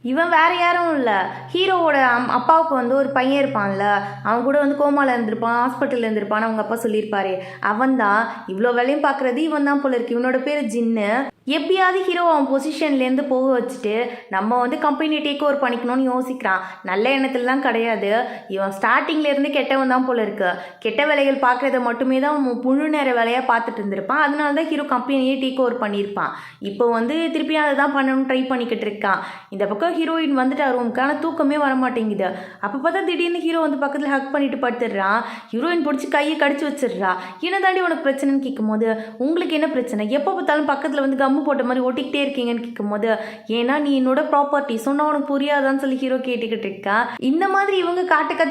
இவன் வேறு யாரும் இல்லை, ஹீரோவோட அப்பாவுக்கு வந்து ஒரு பையன் இருப்பான்ல, அவன் கூட வந்து கோமாவில் இருந்திருப்பான், ஹாஸ்பிட்டலில் இருந்திருப்பான்னு அவங்க அப்பா சொல்லியிருப்பாரு. அவன் தான் இவ்வளோ வேலையும் பார்க்குறது இவன் தான் போல இருக்கு. இவனோட பேர் ஜின்னு. எப்படியாவது ஹீரோ அவன் பொசிஷன்லேருந்து போக வச்சுட்டு நம்ம வந்து கம்பெனி டேக் ஓவர் பண்ணிக்கணும்னு யோசிக்கிறான். நல்ல எண்ணத்துலலாம் கிடையாது, இவன் ஸ்டார்டிங்லேருந்து கெட்டவன் தான் போல இருக்கு. கெட்ட வேலைகள் பார்க்குறத மட்டுமே தான் முழு நேர வேலையாக பார்த்துட்டு இருந்திருப்பான். அதனால தான் ஹீரோ கம்பெனியே டேக் ஓவர் பண்ணியிருப்பான். இப்போ வந்து திருப்பி அதை தான் பண்ணணும்னு ட்ரை பண்ணிக்கிட்டு இருக்கான். இந்த பக்கம் ஹீரோயின் வந்துட்டு ரூமுக்கான தூக்கமே வர மாட்டேங்குது. அப்போ பார்த்தா திடீர்னு ஹீரோ வந்து பக்கத்தில் ஹக் பண்ணிட்டு படுத்துடுறான். ஹீரோயின் பிடிச்சி கையை கடிச்சு வச்சிடுறா. என்ன தாண்டி உனக்கு பிரச்சனைன்னு கேட்கும்போது உங்களுக்கு என்ன பிரச்சனை, எப்போ பார்த்தாலும் பக்கத்தில் வந்து போட்ட மாதிரி ஒட்டிக்கிட்டே இருக்கீங்கன்னு கேட்கும்போது ஏன்னா நீ என்னோட ப்ராப்பர்ட்டி சொன்னா உனக்கு புரியாதான்னு சொல்லி ஹீரோ கேட்டுக்கிட்டு இருக்கா. இந்த மாதிரி இவங்க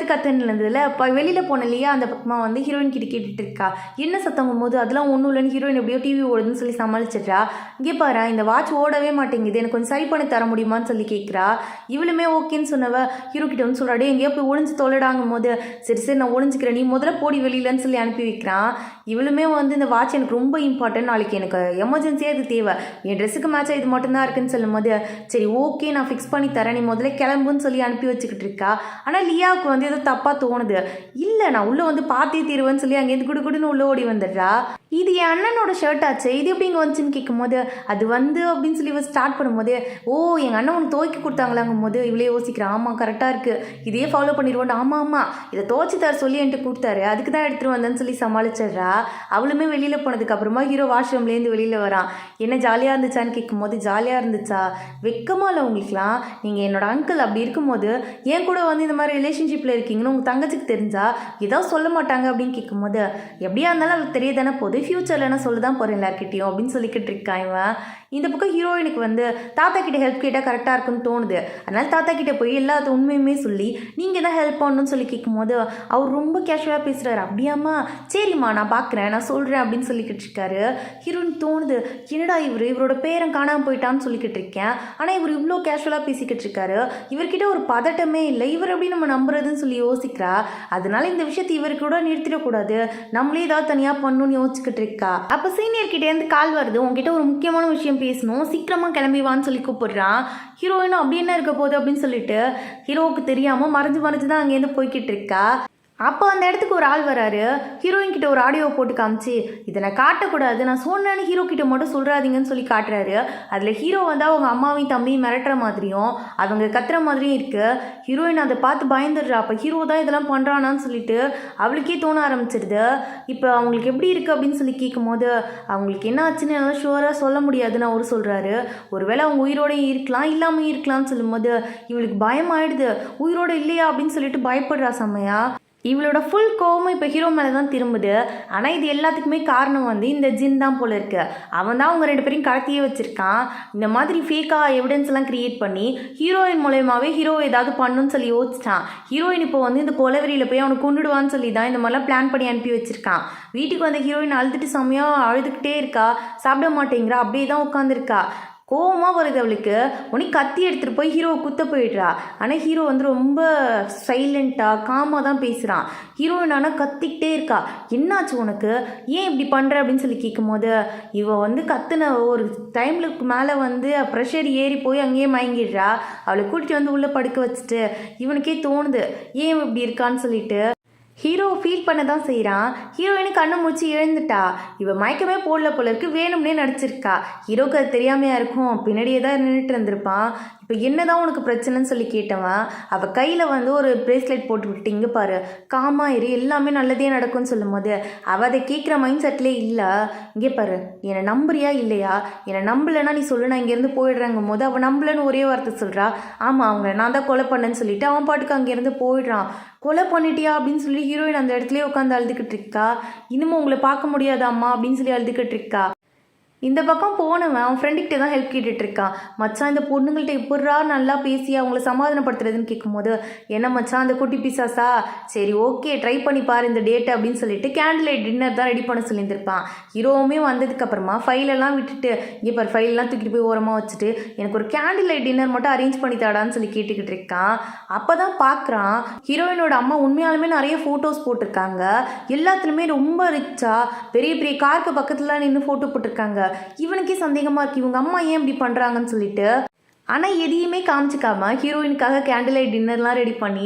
கத்துன்னு இருந்ததுல இப்போ வெளியில போன இல்லையா அந்த பக்கமா வந்து ஹீரோயின் கிட்ட கேட்டுட்டு இருக்கா. என்ன சத்தங்கும் போது அதெல்லாம் ஒன்றும் இல்லைன்னு ஹீரோயின் எப்படியோ டிவி ஓடுதுன்னு சொல்லி சமாளிச்சிட்றா. இங்கே பாரு இந்த வாட்ச் ஓடவே மாட்டேங்குது, எனக்கு கொஞ்சம் சரி பண்ணி தர முடியுமான்னு சொல்லி கேட்குறா. இவளுமே ஓகேன்னு சொன்னவ ஹீரோ கிட்ட வந்து சொல்றாடே எங்கேயோ போய் ஒளிஞ்சு தொலைடாங்கும் போது சரி சரி நான் ஒளிஞ்சுக்கிறேன், நீ முதல்ல போடி வெளியிலன்னு சொல்லி அனுப்பி வைக்கிறான். இவளுமே வந்து இந்த வாட்ச் எனக்கு ரொம்ப இம்பார்ட்டன்ட், நாளைக்கு எனக்கு எமர்ஜென்சியாக இது தேவை, என் ட்ரெஸ்ஸுக்கு மேட்சாக இது மட்டும்தான் இருக்குன்னு சொல்லும்போது சரி ஓகே நான் ஃபிக்ஸ் பண்ணி தரேன், நீ முதல்ல கிளம்புன்னு சொல்லி அனுப்பி வச்சுக்கிட்டு இருக்கா. ஆனால் லியாவுக்கு வந்து ஏதோ தப்பாக தோணுது. இல்லை நான் உள்ளே வந்து பார்த்தே தீருவேன்னு சொல்லி அங்கேருந்து குடுகுடுன்னு உள்ளே ஓடி வந்துடுறா. இது என் அண்ணனோட ஷர்ட் ஆச்சு, இது எப்படி இங்கே வந்துச்சுன்னு கேட்கும்போது அது வந்து அப்படின்னு சொல்லி ஸ்டார்ட் பண்ணும்போது ஓ எங்கள் அண்ணன் உனக்கு துவைக்க கொடுத்தாங்களாங்கும் போது இவளே யோசிக்கிறான். ஆமாம் கரெக்டாக இருக்குது, இதே ஃபாலோ பண்ணிடுவோம். ஆமாம் இதை துவைச்சி தர சொல்லி என்கிட்ட கொடுத்தாரு, அதுக்கு தான் எடுத்துகிட்டு வந்தேன்னு சொல்லி சமாளிச்சிடுறா. அவளுமே வெளியில் போனதுக்கு அப்புறமா ஹீரோ வாஷ்ரூம்லேருந்து வெளியில் வரான். என்ன ஜாலியாக இருந்துச்சான்னு கேட்கும்போது ஜாலியாக இருந்துச்சா, வெக்கமாக இல்லை உங்களுக்குலாம், நீங்கள் என்னோட அங்கிள் அப்படி இருக்கும்போது என் கூட வந்து இந்த மாதிரி ரிலேஷன்ஷிப்பில் இருக்கீங்கன்னு உங்கள் தங்கச்சிக்கு தெரிஞ்சா ஏதாவது சொல்ல மாட்டாங்க அப்படின்னு கேட்கும்போது எப்படியா இருந்தாலும் அவளுக்கு தெரிய தானே போகுது, ஃப்யூச்சரில் என்ன சொல்ல தான் போகிறேன் எல்லாருக்கிட்டையும் அப்படின்னு சொல்லிக்கிட்டு இருக்கான் இவன். இந்த பக்கம் ஹீரோயினுக்கு வந்து தாத்தா கிட்ட ஹெல்ப் கேட்டால் கரெக்டாக இருக்குன்னு தோணுது. அதனால் தாத்தா கிட்ட போய் எல்லாத்த உண்மையுமே சொல்லி நீங்கள் தான் ஹெல்ப் பண்ணணும்னு சொல்லி கேட்கும்போது அவர் ரொம்ப கேஷுவலாக பேசுகிறாரு. அப்படியாம்மா சரிம்மா நான் பார்க்குறேன் நான் சொல்கிறேன் அப்படின்னு சொல்லிக்கிட்டு இருக்காரு. ஹீரோயின் தோணுது என்னடா இவரோட பேரன் காணாமல் போயிட்டான்னு சொல்லிக்கிட்டு இருக்கேன், ஆனால் இவர் இவ்வளோ கேஷுவலாக பேசிக்கிட்டு இருக்காரு, இவர்கிட்ட ஒரு பதட்டமே இல்லை, இவர் எப்படி நம்ம நம்புறதுன்னு சொல்லி யோசிக்கிறா. அதனால இந்த விஷயத்தை இவருக்கு கூட நிறுத்திடக்கூடாது, நம்மளே ஏதாவது தனியாக பண்ணணும்னு யோசிச்சுக்கிட்டு இருக்கா. அப்போ சீனியர் கிட்டேருந்து கால் வருது, உங்ககிட்ட ஒரு முக்கியமான விஷயம் பேசணும், சீக்கிரமாக கிளம்பிவான்னு சொல்லி கூப்பிடுறான். ஹீரோயினும் அப்படி என்ன இருக்க போகுது அப்படின்னு சொல்லிட்டு ஹீரோவுக்கு தெரியாமல் மறைஞ்சு தான் அங்கேருந்து போய்கிட்டு இருக்கா. அப்போ அந்த இடத்துக்கு ஒரு ஆள் வராரு. ஹீரோயின் கிட்ட ஒரு ஆடியோ போட்டு காமிச்சு, இதை நான் காட்டக்கூடாது, நான் சொன்னேன்னு ஹீரோ கிட்ட மட்டும் சொல்கிறாதீங்கன்னு சொல்லி காட்டுறாரு. அதில் ஹீரோ வந்து அவங்க அம்மாவையும் தம்பியும் மிரட்டுற மாதிரியும் அவங்க கத்துற மாதிரியும் இருக்குது. ஹீரோயின் அதை பார்த்து பயந்துடுறா. அப்போ ஹீரோ தான் இதெல்லாம் பண்ணுறானான்னு சொல்லிட்டு அவளுக்கே தோண ஆரம்பிச்சிடுது. இப்போ அவங்களுக்கு எப்படி இருக்குது அப்படின்னு சொல்லி கேட்கும் போது அவங்களுக்கு என்ன ஆச்சுன்னு என்னால் ஷுவராக சொல்ல முடியாதுன்னு அவர் சொல்கிறாரு. ஒருவேளை அவங்க உயிரோடையும் இருக்கலாம், இல்லாமல் இருக்கலாம்னு சொல்லும்போது இவளுக்கு பயமாயிடுது. உயிரோடு இல்லையா அப்படின்னு சொல்லிட்டு பயப்படுறா செம்மையா. இவளோட ஃபுல் கோவமும் இப்போ ஹீரோ மேலே தான் திரும்புது. ஆனால் இது எல்லாத்துக்குமே காரணம் வந்து இந்த ஜின் தான் போல இருக்கு. அவன் தான் அவங்க 2 பேரையும் கடத்தியே வச்சுருக்கான். இந்த மாதிரி ஃபேக்காக எவிடன்ஸ் எல்லாம் க்ரியேட் பண்ணி ஹீரோயின் மூலயமாவே ஹீரோ ஏதாவது பண்ணுன்னு சொல்லி யோசிச்சிட்டான். ஹீரோயின் இப்போ வந்து இந்த கொலவெறியில் போய் அவனை கொண்டுடுவான்னு சொல்லி தான் இந்த மாதிரிலாம் பிளான் பண்ணி அனுப்பி வச்சுருக்கான். வீட்டுக்கு வந்த ஹீரோயின் அழுதுட்டு செம்மையாக அழுதுகிட்டே இருக்கா. சாப்பிட மாட்டேங்கிறா, அப்படியே தான் உட்காந்துருக்கா. கோவமாக வருது அவளுக்கு. உனக்கு கத்தி எடுத்துகிட்டு போய் ஹீரோவை குத்த போயிடுறா. ஆனால் ஹீரோ வந்து ரொம்ப சைலண்ட்டாக காமாக தான் பேசுகிறான். ஹீரோயின் ஆனால் கத்திக்கிட்டே இருக்கா. என்னாச்சு உனக்கு, ஏன் இப்படி பண்ணுற அப்படின்னு சொல்லி கேட்கும் போது இவன் வந்து கத்துன ஒரு டைம்லுக்கு மேலே வந்து ப்ரெஷர் ஏறி போய் அங்கேயே மயங்கிடுறா. அவளை கூட்டிகிட்டு வந்து உள்ளே படுக்க வச்சுட்டு இவனுக்கே தோணுது ஏன் இப்படி இருக்கான்னு சொல்லிட்டு ஹீரோ ஃபீல் பண்ண தான் செய்கிறான். ஹீரோயினுக்கு கண்ணு முடிச்சு எழுந்துட்டா. இவன் மயக்கமே போடல போல இருக்கு, வேணும்னே நடிச்சிருக்கா. ஹீரோக்கு அது தெரியாமையா இருக்கும், பின்னாடியே தான் நின்றுட்டு இருந்திருப்பான். இப்போ என்னதான் உனக்கு பிரச்சனைன்னு சொல்லி கேட்டவன் அவள் கையில் வந்து ஒரு பிரேஸ்லெட் போட்டு விட்டு இங்கே பாரு காமா இரு, எல்லாமே நல்லதே நடக்கும்னு சொல்லும் போது அவள் அதை கேட்குற மைண்ட் செட்லேயே இல்லை. இங்கே பாரு, என்னை நம்புறியா இல்லையா, என்னை நம்பலைன்னா நீ சொல்லு, நான் இங்கேருந்து போயிடுறேங்கும் போது அவள் நம்பலன்னு ஒரே வார்த்தை சொல்கிறா. ஆமாம் அவங்க நான் தான் கொலை பண்ணேன்னு சொல்லிட்டு அவன் பாட்டுக்கு அங்கேருந்து போயிடுறான். கொலை பண்ணிட்டியா அப்படின்னு சொல்லி ஹீரோயின் அந்த இடத்துலயே உட்காந்து அழுதுகிட்டு இருக்கா. இன்னமும் உங்களை பார்க்க முடியாதாம்மா அப்படின்னு சொல்லி அழுதுகிட்டு இருக்கா. இந்த பக்கம் போனவன் அவன் ஃப்ரெண்டுக்கிட்ட தான் ஹெல்ப் கேட்டுட்டு இருக்கான். மச்சான் இந்த பொண்ணுங்கள்ட்ட எப்படா நல்லா பேசி அவங்கள சமாதானப்படுத்துறதுன்னு கேட்கும்போது என்ன மச்சான் அந்த குட்டி பிசாசா, சரி ஓகே ட்ரை பண்ணி பாரு இந்த டேட் அப்படின்னு சொல்லிட்டு கேண்டில் லைட் டின்னர் தான் ரெடி பண்ண சொல்லியிருந்திருப்பான். ஹீரோவுமே வந்ததுக்கப்புறமா ஃபைலெல்லாம் விட்டுட்டு இங்கே பாரு ஃபைலெல்லாம் தூக்கிட்டு போய் ஓரமாக வச்சுட்டு எனக்கு ஒரு கேண்டில் லைட் டின்னர் மட்டும் அரேஞ்ச் பண்ணி தாடான்னு சொல்லி கேட்டுக்கிட்டு இருக்கான். அப்போ தான் பார்க்குறான் ஹீரோயினோட அம்மா உண்மையாலுமே நிறைய ஃபோட்டோஸ் போட்டிருக்காங்க. எல்லாத்துலேயுமே ரொம்ப ரிச்சா பெரிய பெரிய காருக்கு பக்கத்துலாம் நின்று ஃபோட்டோ போட்டிருக்காங்க. இவனுக்கே சந்தேகமாக இருக்குது இவங்க அம்மா ஏன் இப்படி பண்ணுறாங்கன்னு சொல்லிட்டு. ஆனால் எதையுமே காமிச்சிக்காம ஹீரோயினுக்காக கேண்டில் லைட் டின்னர்லாம் ரெடி பண்ணி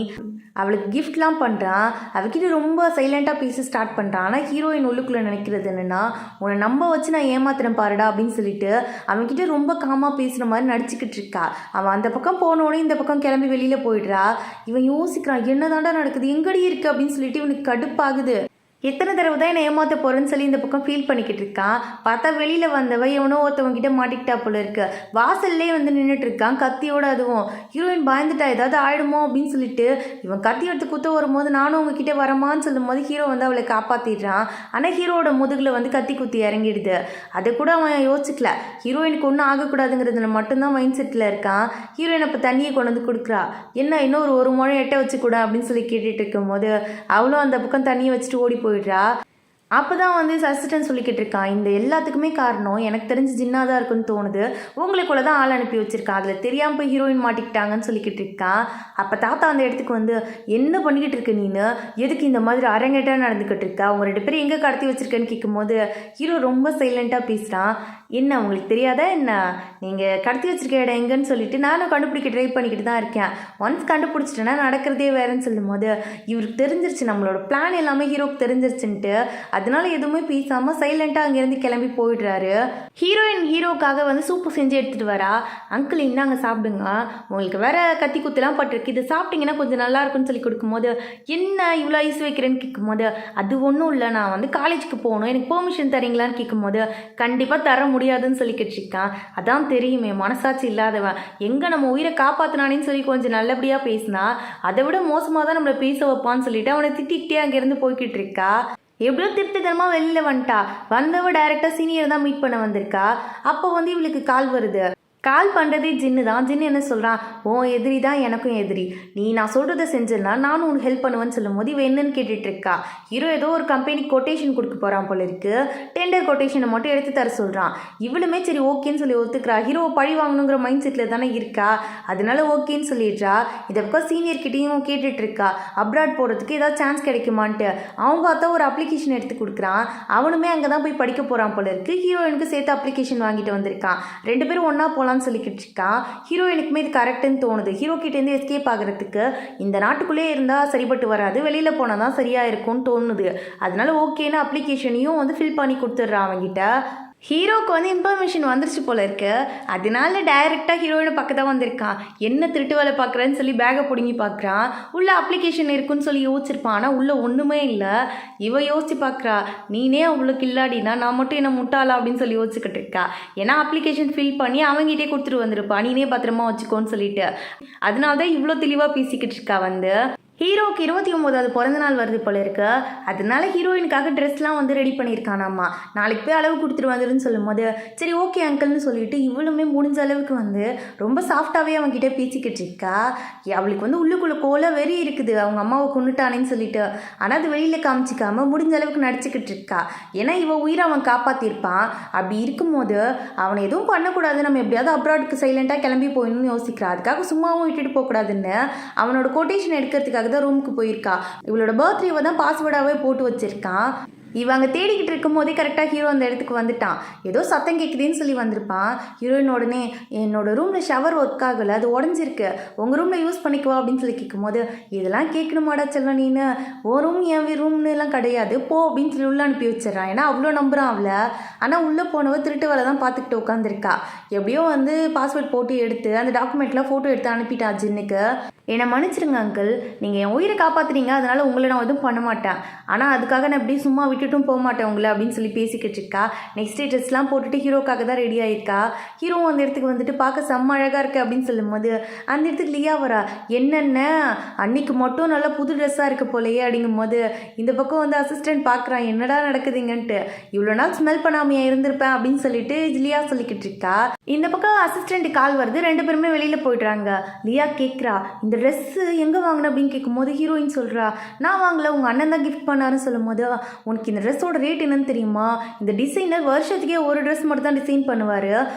அவளுக்கு கிஃப்ட்லாம் பண்ணுறான். அவகிட்ட ரொம்ப சைலண்ட்டாக பேச ஸ்டார்ட் பண்ணுறான். ஆனால் ஹீரோயின் உள்ளுக்குள்ளே நினைக்கிறது என்னென்னா உன்னை நம்ப வச்சு நான் ஏமாத்துறேன் பாருடா அப்படின்னு சொல்லிட்டு அவன்கிட்ட ரொம்ப காமாக பேசுகிற மாதிரி நடிச்சுக்கிட்டு இருக்கா. அவன் அந்த பக்கம் போனோடனே இந்த பக்கம் கிளம்பி வெளியில் போயிடுறா. இவன் யோசிக்கிறான் என்ன தாண்டா நடக்குது, எங்கடி இருக்குது அப்படின்னு சொல்லிட்டு இவனுக்கு கடுப்பாகுது. எத்தனை தடவை தான் என்னை ஏமாற்ற போகிறேன்னு சொல்லி இந்த பக்கம் ஃபீல் பண்ணிக்கிட்டு இருக்கான். பார்த்தா வெளியில் வந்தவன் எவனோ ஒருத்தவங்கிட்ட மாட்டிக்கிட்டா போல இருக்கு. வாசல்லே வந்து நின்றுட்டு இருக்கான் கத்தியோட. அதுவும் ஹீரோயின் பயந்துட்டா ஏதாவது ஆயிடுமோ அப்படின்னு சொல்லிட்டு இவன் கத்தி எடுத்து குத்த வரும்போது நானும் உங்ககிட்ட வரமான்னு சொல்லும் போது ஹீரோ வந்து அவளை காப்பாற்றிடுறான். ஆனால் ஹீரோட முதுகில் வந்து கத்தி குத்தி இறங்கிடுது. அதை கூட அவன் யோசிக்கல. ஹீரோயினுக்கு ஒன்றும் ஆகக்கூடாதுங்கிறதுல மட்டும்தான் மைண்ட் செட்டில் இருக்கான். ஹீரோயின் அப்போ தண்ணியை கொண்டு வந்து கொடுக்குறா. என்ன இன்னும் ஒரு முழம் எட்ட வச்சு கூட அப்படின்னு சொல்லி கேட்டுட்டு இருக்கும்போது அவளும் அந்த பக்கம் தண்ணியை வச்சுட்டு ஓடி போயிடுறா. அப்போ தான் வந்து சசிட்டன் சொல்லிக்கிட்டு இருக்கான் இந்த எல்லாத்துக்குமே காரணம் எனக்கு தெரிஞ்சு ஜின்னா தான் இருக்குன்னு தோணுது, உங்களுக்குள்ள தான் ஆள் அனுப்பி வச்சிருக்கான், அதில் தெரியாமல் போய் ஹீரோயின் மாட்டிக்கிட்டாங்கன்னு சொல்லிக்கிட்டு இருக்கான். அப்போ தாத்தா அந்த இடத்துக்கு வந்து என்ன பண்ணிக்கிட்டு இருக்க நீனு, எதுக்கு இந்த மாதிரி அரங்கேட்டாக நடந்துக்கிட்டு இருக்கா, அவங்க 2 பேரும் எங்கே கடத்தி வச்சிருக்கேன்னு கேட்கும்போது ஹீரோ ரொம்ப சைலண்ட்டாக பேசுகிறான். என்ன உங்களுக்கு தெரியாதா என்ன, நீங்கள் கடத்தி வச்சிருக்க இடம் எங்கன்னு சொல்லிட்டு நானும் கண்டுபிடிக்க ட்ரை பண்ணிக்கிட்டு தான் இருக்கேன், ஒன்ஸ் கண்டுபிடிச்சிட்டேன்னா நடக்கிறதே வேறுன்னு சொல்லும்போது இவருக்கு தெரிஞ்சிருச்சு நம்மளோட பிளான் எல்லாமே ஹீரோக்கு தெரிஞ்சிருச்சுன்ட்டு அதனால எதுவுமே பேசாமல் சைலண்ட்டாக அங்கேருந்து கிளம்பி போயிடுறாரு. ஹீரோயின் ஹீரோக்காக வந்து சூப்பு செஞ்சு எடுத்துகிட்டு வரா. அங்கிள் இன்னாங்க சாப்பிடுங்க, உங்களுக்கு வேற கத்தி குத்துலாம் பட்டிருக்கு, இதை சாப்பிட்டீங்கன்னா கொஞ்சம் நல்லா இருக்குன்னு சொல்லி கொடுக்கும்போது என்ன இவ்வளோ ஐஸ் வைக்கிறேன்னு கேட்கும்போது அது ஒன்றும் இல்லை, நான் வந்து காலேஜுக்கு போகணும், எனக்கு பெர்மிஷன் தரீங்களான்னு கேட்கும்போது கண்டிப்பாக தர முடியாதுன்னு சொல்லிக்கிட்டு இருக்கான். அதான் தெரியுமே மனசாட்சி இல்லாதவன், எங்கே நம்ம உயிரை காப்பாற்றினானேன்னு சொல்லி கொஞ்சம் நல்லபடியாக பேசினா அதை விட மோசமாக தான் நம்மளை பேச வைப்பான்னு சொல்லிட்டு அவனை திட்டிகிட்டே அங்கேருந்து போய்கிட்டு இருக்கா. எப்படியோ திருட்டுத்தனமாக வெளியில் வந்துட்டா. வந்தவ டைரெக்டாக சீனியர் தான் மீட் பண்ண வந்திருக்கா. அப்போ வந்து இவளுக்கு கால் வருது. கால் பண்ணுறதே ஜின்னு தான். ஜின்னு என்ன சொல்கிறான், ஓ எதிரி தான் எனக்கும் எதிரி, நீ நான் சொல்கிறத செஞ்சேன்னா நானும் உனக்கு ஹெல்ப் பண்ணுவேன்னு சொல்லும் போது இவன் என்னன்னு கேட்டுட்டு இருக்கா. ஹீரோ ஏதோ ஒரு கம்பெனிக்கு கொட்டேஷன் கொடுக்க போகிறான் போல இருக்கு. டெண்டர் கொட்டேஷனை மட்டும் எடுத்து தர சொல்கிறான். இவளுமே சரி ஓகேன்னு சொல்லி ஒத்துக்கிறா. ஹீரோவை பழி வாங்கணுங்கிற மைண்ட் செட்டில் தானே இருக்கா, அதனால ஓகேன்னு சொல்லிடுறா. இதை பக்கம் சீனியர்கிட்டையும் கேட்டுட்டு இருக்கா அப்ராட் போகிறதுக்கு ஏதாவது சான்ஸ் கிடைக்குமான்ட்டு. அவங்க பார்த்தா ஒரு அப்ளிகேஷன் எடுத்து கொடுக்குறான். அவனுமே அங்கே தான் போய் படிக்க போகிறான் போல இருக்கு. ஹீரோயினுக்கு சேர்த்து அப்ளிகேஷன் வாங்கிட்டு வந்திருக்கான். 2 பேரும் ஒன்றா போகலாம் போகலான்னு சொல்லிக்கிட்டு இருக்கா. ஹீரோயினுக்குமே இது கரெக்டுன்னு தோணுது. ஹீரோ கிட்டேருந்து எஸ்கேப் ஆகிறதுக்கு இந்த நாட்டுக்குள்ளே இருந்தால் சரிப்பட்டு வராது, வெளியில் போனால் தான் சரியாக இருக்கும்னு தோணுது. அதனால ஓகேன்னு அப்ளிகேஷனையும் வந்து ஃபில் பண்ணி கொடுத்துட்றான் அவங்கிட்ட. ஹீரோக்கு வந்து இன்ஃபர்மேஷன் வந்துருச்சு போல இருக்கு. அதனால டைரெக்டாக ஹீரோயினை பக்கம் தான் வந்திருக்கான். என்ன திருட்டு வேலை பார்க்குறேன்னு சொல்லி பேகை பிடுங்கி பார்க்குறான். உள்ள அப்ளிகேஷன் இருக்குன்னு சொல்லி யோசிச்சிருப்பான். ஆனால் உள்ளே ஒன்றுமே இல்லை. இவ யோசிச்சு பார்க்குறா, நீனே அவளுக்கு இல்லாடினா நான் மட்டும் என்ன முட்டாளா அப்படின்னு சொல்லி யோசிச்சுக்கிட்டு இருக்கா. ஏன்னா அப்ளிகேஷன் ஃபில் பண்ணி அவங்ககிட்டே கொடுத்துட்டு வந்திருப்பா, நீனே பத்திரமா வச்சுக்கோன்னு சொல்லிட்டு. அதனால தான் இவ்வளோ தெளிவாக பேசிக்கிட்டு இருக்கா. வந்து ஹீரோக்கு 29வது பிறந்தநாள் வருது போல இருக்கு. அதனால ஹீரோயினுக்காக ட்ரெஸ்லாம் வந்து ரெடி பண்ணியிருக்கானாம்மா. நாளைக்கு போய் அளவு கொடுத்துட்டு வந்துருன்னு சொல்லும் போது சரி ஓகே அங்கிள்னு சொல்லிட்டு இவளுமே முடிஞ்ச அளவுக்கு வந்து ரொம்ப சாஃப்டாகவே அவங்ககிட்ட பேசிக்கிட்டு இருக்கா. அவளுக்கு வந்து உள்ளுக்குள்ளே கோல வெறி இருக்குது, அவங்க அம்மாவை கொண்டுட்டானேன்னு சொல்லிட்டு. ஆனால் அது வெளியில் காமிச்சிக்காம முடிஞ்ச அளவுக்கு நடிச்சுக்கிட்டு இருக்கா. ஏன்னா இவன் உயிரை அவன் காப்பாற்றிருப்பான். அப்படி இருக்கும்போது அவனை எதுவும் பண்ணக்கூடாது, நம்ம எப்படியாவது அப்ராடுக்கு சைலண்டாக கிளம்பி போயிடணும்னு யோசிக்கிறா. அதுக்காக சும்மாவும் விட்டுட்டு போகக்கூடாதுன்னு அவனோட கொட்டேஷன் எடுக்கிறதுக்காக தான் ரூமுக்கு போயிருக்கா. இவளோட பர்த்டேவை தான் பாஸ்வேர்டாகவே போட்டு வச்சிருக்கான். இவங்க தேடிக்கிட்டு இருக்கும் போதே கரெக்டாக ஹீரோ அந்த இடத்துக்கு வந்துட்டான். ஏதோ சத்தம் கேட்குதுன்னு சொல்லி வந்திருப்பான். ஹீரோயின் உடனே என்னோட ரூமில் ஷவர் ஒர்க் ஆகலை, அது உடஞ்சிருக்கு, உங்கள் ரூமில் யூஸ் பண்ணிக்குவா அப்படின்னு சொல்லி கேட்கும்போது இதெல்லாம் கேட்கணுமாடா செல்லம், நீனு ஓ ரூம் என் ரூம்னு எல்லாம் கிடையாது போ அப்படின்னு சொல்லி உள்ளே அனுப்பி வச்சிடறான். ஏன்னா அவ்வளோ நம்புறான் அவளை. ஆனால் உள்ளே போனவ திருட்டு வேலை தான் பார்த்துக்கிட்டு உட்காந்துருக்கா. எப்படியோ வந்து பாஸ்வேர்ட் போட்டு எடுத்து அந்த டாக்குமெண்ட்லாம் ஃபோட்டோ எடுத்து அனுப்பிட்டா ஜின்னுக்கு. என்னை மன்னிச்சிருங்க அங்கிள், நீங்கள் என் உயிரை காப்பாற்றுறீங்க, அதனால் உங்களை நான் எதுவும் பண்ண மாட்டேன். ஆனால் அதுக்காக நான் எப்படி சும்மா விட்டுட்டும் போக மாட்டேன் உங்களை அப்படின்னு சொல்லி பேசிக்கிட்டு இருக்கா. நெக்ஸ்ட் டே ட்ரெஸ்லாம் போட்டுட்டு ஹீரோக்காக தான் ரெடி ஆகிருக்கா. ஹீரோ அந்த இடத்துக்கு வந்துட்டு பார்க்க செம்ம அழகாக இருக்குது அப்படின்னு சொல்லும் போது அந்த இடத்துக்கு லியா வரா. என்னென்ன அன்னைக்கு மட்டும் நல்லா புது ட்ரெஸ்ஸாக இருக்க போலையே அப்படிங்கும் போது இந்த பக்கம் வந்து அசிஸ்டன்ட் பார்க்குறான், என்னடா நடக்குதுங்கன்ட்டு. இவ்வளோ நாள் ஸ்மெல் பண்ணாமையா இருந்திருப்பேன் அப்படின்னு சொல்லிட்டு லியா சொல்லிக்கிட்டு இருக்கா. இந்த பக்கம் அசிஸ்டண்ட் கால் வருது, ரெண்டு பேருமே வெளியில் போயிடுறாங்க. லியா கேட்குறா, இந்த ட்ரெஸ்ஸு எங்கே வாங்கின அப்படின்னு கேட்கும்போது ஹீரோயின் சொல்கிறா, நான் வாங்கல, உங்கள் அண்ணன் தான் கிஃப்ட் பண்ணாருன்னு சொல்லும் போது உனக்கு இந்த ட்ரெஸ்ஸோட ரேட் என்னன்னு தெரியுமா? இந்த டிசைனர் வருஷத்துக்கே ஒரு ட்ரெஸ் மட்டும் தான் டிசைன் பண்ணுவார்,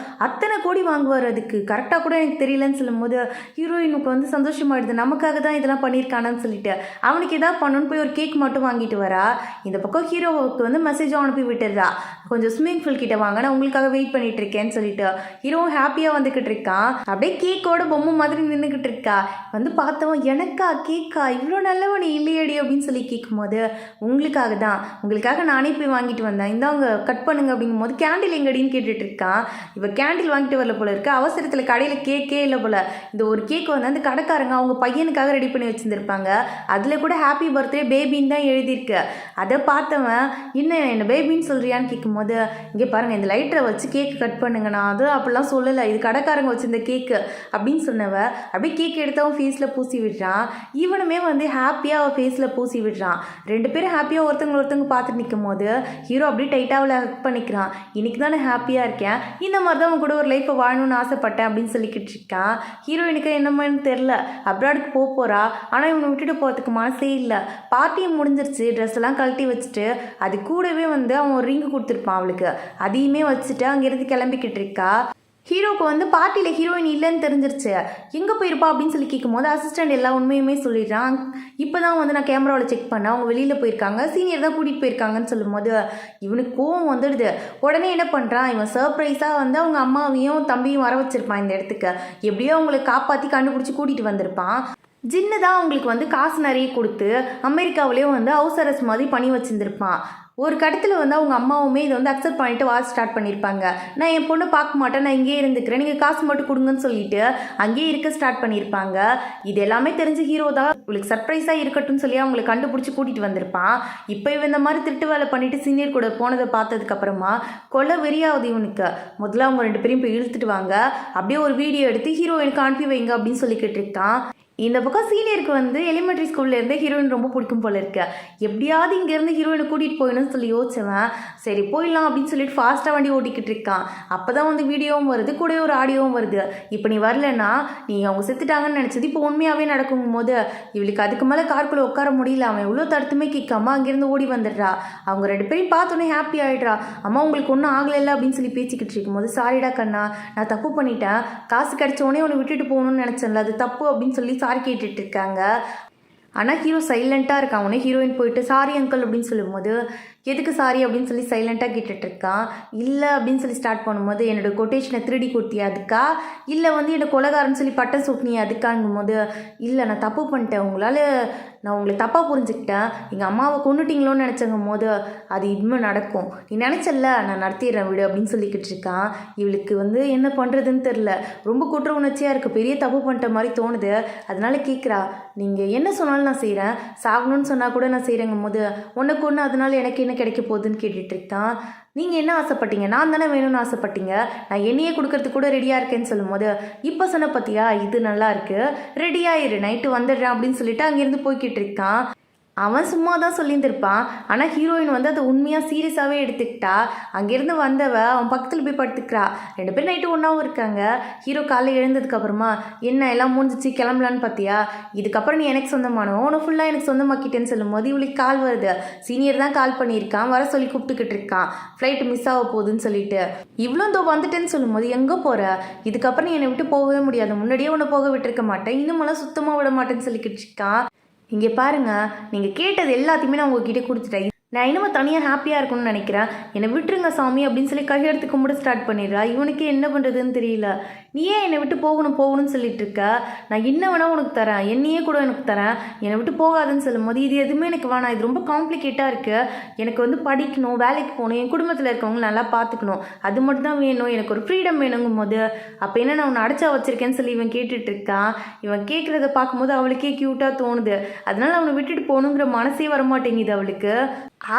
அத்தனை கோடி வாங்குவார், அதுக்கு கரெக்டாக கூட எனக்கு தெரியலன்னு சொல்லும் போது ஹீரோயினுக்கு வந்து சந்தோஷமாயிடுது, நமக்காக தான் இதெல்லாம் பண்ணியிருக்கானான்னு சொல்லிட்டு அவனுக்கு எதாவது பண்ணணுன்னு போய் ஒரு கேக் மட்டும் வாங்கிட்டு வரா. இந்த பக்கம் ஹீரோவுக்கு வந்து மெசேஜும் அனுப்பி விட்டுறா, கொஞ்சம் ஸ்விம்மிங் பூல் கிட்ட வாங்க, நான் உங்களுக்காக வெயிட் பண்ணிட்டு இருக்கேன்னு சொல்லிட்டு. ஹீரோவும் ஹாப்பியாக வந்துக்கிட்டு இருக்கான். அப்படியே கேக்கோட பொம்மை மாதிரி நின்றுக்கிட்டு இருக்கா. வந்து பார்த்தவன் எனக்கா கேக்கா இவ்வளோ நல்லவன் இல்லையடி அப்படின்னு சொல்லி கேட்கும்போது உங்களுக்காக நானே போய் வாங்கிட்டு வந்தேன், இந்தாங்க கட் பண்ணுங்க அப்படிங்கும் போது கேண்டில் எங்கடின்னு கேட்டுட்டு இருக்கான். இவ கேண்டில் வாங்கிட்டு வரல போல இருக்கு. அவசரத்தில் கடையில் கேக்கே இல்லை போல. இந்த ஒரு கேக் வந்து அந்த கடைக்காரங்க அவங்க பையனுக்காக ரெடி பண்ணி வச்சுருந்துருப்பாங்க. அதில் கூட ஹாப்பி பர்த்டே பேபின்னு தான் எழுதியிருக்கு. அதை பார்த்தவன் என்ன பேபின்னு சொல்கிறியான்னு கேட்கும்போது இங்கே பாருங்கள், இந்த லைட்டரை வச்சு கேக்கு கட் பண்ணுங்க, நான் அது அப்படிலாம் சொல்லலை, இது கடைக்காரங்க வச்சுருந்த கேக்கு அப்படின்னு சொன்னவ அப்படியே கேக் எடுத்தவன் ஃபேஸில் பூசி விடுறான். இவனுமே வந்து ஹாப்பியாக அவள் ஃபேஸில் பூசி விடுறான். ரெண்டு பேரும் ஹாப்பியாக ஒருத்தவங்க பார்த்துட்டு நிற்கும் போது ஹீரோ அப்படியே டைட்டாக அவளை ஹக் பண்ணிக்கிறான். இன்னைக்கு தான் நான் ஹாப்பியாக இருக்கேன், இந்த மாதிரி தான் அவன் கூட ஒரு லைஃப்பை வாழணும்னு ஆசைப்பட்டேன் அப்படின்னு சொல்லிக்கிட்டு இருக்கான். ஹீரோயினுக்கு என்னமான்னு தெரில, அப்ராடுக்கு போகிறா. ஆனால் இவனை விட்டுட்டு போகிறதுக்கு மனசே இல்லை. பார்ட்டியும் முடிஞ்சிருச்சு, ட்ரெஸ் எல்லாம் கழட்டி வச்சுட்டு அது கூடவே வந்து அவன் ஒரு ரிங்கு கொடுத்துருப்பான் அவளுக்கு, அதையுமே வச்சுட்டு அங்கேருந்து கிளம்பிக்கிட்டு இருக்கா. ஹீரோக்கு வந்து பார்ட்டியில் ஹீரோயின் இல்லைன்னு தெரிஞ்சிருச்சு. எங்கே போயிருப்பா அப்படின்னு சொல்லி கேட்கும்போது அசிஸ்டண்ட் எல்லா உண்மையுமே சொல்லிடுறான். இப்போ தான் வந்து நான் கேமராவில் செக் பண்ணேன், அவங்க வெளியில் போயிருக்காங்க, சீனியர் தான் கூட்டிகிட்டு போயிருக்காங்கன்னு சொல்லும்போது இவனுக்கு கோவம் வந்துடுது. உடனே என்ன பண்ணுறான், இவன் சர்ப்ரைஸாக வந்து அவங்க அம்மாவையும் தம்பியும் வர வச்சுருப்பான் இந்த இடத்துக்கு. எப்படியோ அவங்களை காப்பாற்றி கண்டுபிடிச்சி கூட்டிகிட்டு வந்திருப்பான். ஜின்னு தான் அவங்களுக்கு வந்து காசு நிறைய கொடுத்து அமெரிக்காவிலேயும் வந்து ஹவுஸ் அரெஸ்ட் மாதிரி பண்ணி வச்சுருந்துருப்பான். ஒரு கட்டத்தில் வந்து அவங்க அம்மாவுமே இதை வந்து அக்செப்ட் பண்ணிட்டு வாட்ச் ஸ்டார்ட் பண்ணியிருப்பாங்க. நான் என் பொண்ணை பார்க்க மாட்டேன், நான் இங்கேயே இருந்துக்கிறேன், நீங்கள் காசு மட்டும் கொடுங்கன்னு சொல்லிட்டு அங்கேயே இருக்க ஸ்டார்ட் பண்ணியிருப்பாங்க. இது எல்லாமே தெரிஞ்ச ஹீரோ தான் இவளுக்கு சர்ப்ரைஸாக இருக்கட்டும்னு சொல்லி அவங்களை கண்டுபிடிச்சி கூட்டிகிட்டு வந்திருப்பான். இப்போ இவன் இந்த மாதிரி திருட்டு வேலை பண்ணிட்டு சீனியர் கூட போனதை பார்த்ததுக்கப்புறமா கொலை வெறியாகுது இவனுக்கு. முதல்ல அவங்க ரெண்டு பேரையும் போய் இழுத்துட்டு வாங்க, அப்படியே ஒரு வீடியோ எடுத்து ஹீரோயினுக்கு அனுப்பி வைங்க அப்படின்னு சொல்லிக்கிட்டு இருக்கான். இந்த பக்கம் சீனியருக்கு வந்து எலிமெண்ட்ரி ஸ்கூல்லேருந்து ஹீரோயின் ரொம்ப பிடிக்கும் போல இருக்கு. எப்படியாவது இங்கேருந்து ஹீரோயினை கூட்டிகிட்டு போயிடணும்னு சொல்லி யோசிச்சவன் சரி போயிடலாம் அப்படின்னு சொல்லிட்டு ஃபாஸ்ட்டாக வண்டி ஓட்டிக்கிட்டு இருக்கான். அப்போ தான் வந்து வீடியோவும் வருது, கூட ஒரு ஆடியோவும் வருது. இப்போ நீ வரலன்னா நீ அவங்க செத்துட்டாங்கன்னு நினச்சது இப்போ உண்மையாகவே நடக்கும் போது இவளுக்கு அதுக்கு மேலே காருக்குள்ளே உட்கார முடியல. அவன் எவ்வளோ தடுத்துமே கேட்காம அங்கேருந்து ஓடி வந்துடுறா. அவங்க ரெண்டு பேரையும் பார்த்தோன்னே ஹாப்பி ஆகிடுறா. அம்மா உங்களுக்கு ஒன்றும் ஆகலைல்ல அப்படின்னு சொல்லி பேசிக்கிட்டு இருக்கும்போது சாரிடா கண்ணா, நான் தப்பு பண்ணிட்டேன், காசு கிடைச்சோடனே உன்னை விட்டுட்டு போகணும்னு நினச்சேன்ல, அது தப்பு அப்படின்னு சொல்லி சாரி கேட்டுட்டு இருக்காங்க. ஆனால் ஹீரோ சைலண்ட்டாக இருக்கான். உடனே ஹீரோயின் போயிட்டு சாரி அங்கிள் அப்படின்னு சொல்லும்போது எதுக்கு சாரி அப்படின்னு சொல்லி சைலண்ட்டாக கேட்டுட்ருக்கான். இல்லை அப்படின்னு சொல்லி ஸ்டார்ட் பண்ணும்போது என்னோடய கொட்டேஷனை திருடி கொடுத்தியா அதுக்கா, இல்லை வந்து என்னை கொலைகாரன்னு சொல்லி பட்டம் சூட்டினி அதுக்காங்கும் போது, இல்லை நான் தப்பு பண்ணிட்டேன், நான் உங்களை தப்பாக புரிஞ்சுக்கிட்டேன், எங்கள் அம்மாவை கொண்டுட்டிங்களோன்னு நினச்சங்கும் போது அது இனிமேல் நடக்கும், நீ நினச்சல நான் நடத்திடுறேன் விடு அப்படின்னு சொல்லிக்கிட்டு இருக்கான். இவளுக்கு வந்து என்ன பண்ணுறதுன்னு தெரில, ரொம்ப குற்ற உணர்ச்சியாக இருக்குது, பெரிய தப்பு பண்ணிட்ட மாதிரி தோணுது. அதனால கேட்குறா, நீங்கள் என்ன சொன்னாலும் நான் செய்கிறேன், சாகணும்னு சொன்னால் கூட நான் செய்கிறேங்கும் போது உனக்கு ஒன்று அதனால எனக்கு என்ன கிடைக்க போகுதுன்னு கேட்டுட்டு இருக்கான். நீங்கள் என்ன ஆசைப்பட்டீங்க, நான் தானே வேணும்னு ஆசைப்பட்டீங்க, நான் என்னையே கொடுக்கறதுக்கு கூட ரெடியாக இருக்கேன்னு சொல்லும்போது, இப்போ சொன்ன பார்த்தியா இது நல்லா இருக்கு, ரெடியாயிரு நைட்டு வந்துடுறேன் அப்படின்னு சொல்லிட்டு அங்கேருந்து போய்கிட்டு இருக்கான். அவன் சும்மா தான் சொல்லியிருந்திருப்பான். ஆனால் ஹீரோயின் வந்து அதை உண்மையாக சீரியஸாகவே எடுத்துக்கிட்டா. அங்கேருந்து வந்தவ அவன் பக்கத்தில் போய் படுத்துக்கிறா. 2 பேர் நைட்டு ஒன்றாவும் இருக்காங்க. ஹீரோ காலையில் எழுந்ததுக்கப்புறமா என்ன எல்லாம் முடிஞ்சிச்சு கிளம்பலான்னு பார்த்தியா, இதுக்கப்புறம் நீ எனக்கு சொந்தமானவன், உன ஃபுல்லாக எனக்கு சொந்தமாக்கிட்டேன்னு சொல்லும்போது இவளுக்கு கால் வருது. சீனியர் தான் கால் பண்ணியிருக்கான், வர சொல்லி கூப்பிட்டுக்கிட்டு இருக்கான், ஃப்ளைட்டு மிஸ் ஆக போகுதுன்னு சொல்லிட்டு. இவ்வளோ தோ வந்துட்டேன்னு சொல்லும்போது எங்கே போகிற, இதுக்கப்புறம் நீ என்னை விட்டு போகவே முடியாது, முன்னாடியே உன்னை போக விட்டுருக்க மாட்டேன், இன்னுமெல்லாம் சுத்தமாக விட மாட்டேன்னு சொல்லிக்கிட்டு இருக்கான். இங்கே பாருங்கள், நீங்கள் கேட்டது எல்லாத்தையுமே நான் உங்ககிட்ட கொடுத்துட்டேன், நான் இன்னமும் தனியாக ஹாப்பியாக இருக்கணும்னு நினைக்கிறேன், என்னை விட்டுருங்க சாமி அப்படின்னு சொல்லி கையெடுத்து கும்பிட ஸ்டார்ட் பண்ணிடுறா. இவனுக்கு என்ன பண்ணுறதுன்னு தெரியல. நீ ஏன் என்னை விட்டு போகணும்னு சொல்லிட்டு இருக்க, நான் என்ன வேணால் உனக்கு தரேன், என்னையே கூட எனக்கு தரேன், என்னை விட்டு போகாதுன்னு சொல்லும் போது இது எதுவுமே எனக்கு வேணாம், இது ரொம்ப காம்ப்ளிகேட்டாக இருக்குது, எனக்கு வந்து படிக்கணும், வேலைக்கு போகணும், என் குடும்பத்தில் இருக்கவங்க நல்லா பார்த்துக்கணும், அது மட்டும் தான் வேணும், எனக்கு ஒரு ஃப்ரீடம் வேணுங்கும் போது அப்போ என்ன நான் உன்னை அடைச்சா வச்சிருக்கேன்னு சொல்லி இவன் கேட்டுட்டு இருக்கான். இவன் கேட்குறத பார்க்கும்போது அவளுக்கே க்யூட்டாக தோணுது. அதனால அவனை விட்டுட்டு போகணுங்கிற மனசே வரமாட்டேங்குது அவளுக்கு.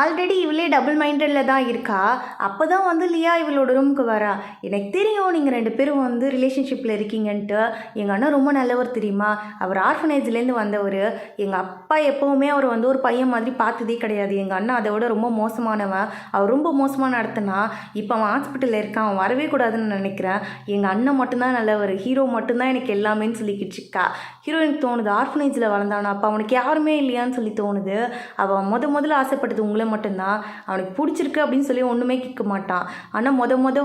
ஆல்ரெடி இவளே டபுள் மைண்டடில் தான் இருக்கா. அப்போ தான் வந்து லியா இவளோட ரூமுக்கு வரா. எனக்கு தெரியும் நீங்கள் 2 பேரும் வந்து ரிலேஷன்ஷிப்பில் இருக்கீங்கன்ட்டு, எங்கள் அண்ணன் ரொம்ப நல்லவர் தெரியுமா, அவர் ஆர்ஃபனேஜ்லேருந்து வந்தவர், எங்கள் அப்பா எப்போவுமே அவர் வந்து ஒரு பையன் மாதிரி பார்த்ததே கிடையாது, எங்கள் அண்ணன் அதை விட ரொம்ப மோசமானவன், அவர் ரொம்ப மோசமான நடத்தினா, இப்போ அவன் ஹாஸ்பிட்டலில் இருக்கான், அவன் வரவே கூடாதுன்னு நினைக்கிறேன், எங்கள் அண்ணன் மட்டும்தான் நல்லவர், ஹீரோ மட்டும்தான் எனக்கு எல்லாமேன்னு சொல்லிக்கிட்டு இருக்கா. ஹீரோயினுக்கு தோணுது ஆர்ஃபனேஜில் வளர்ந்தானா, அப்போ அவனுக்கு யாருமே இல்லையான்னு சொல்லி தோணுது. அவன் முதல்ல ஆசைப்பட்டது உங்களை மட்டும்தான், அவனுக்கு பிடிச்சிருக்கு அப்படின்னு சொல்லி ஒன்றுமே கேட்க மாட்டான். ஆனால்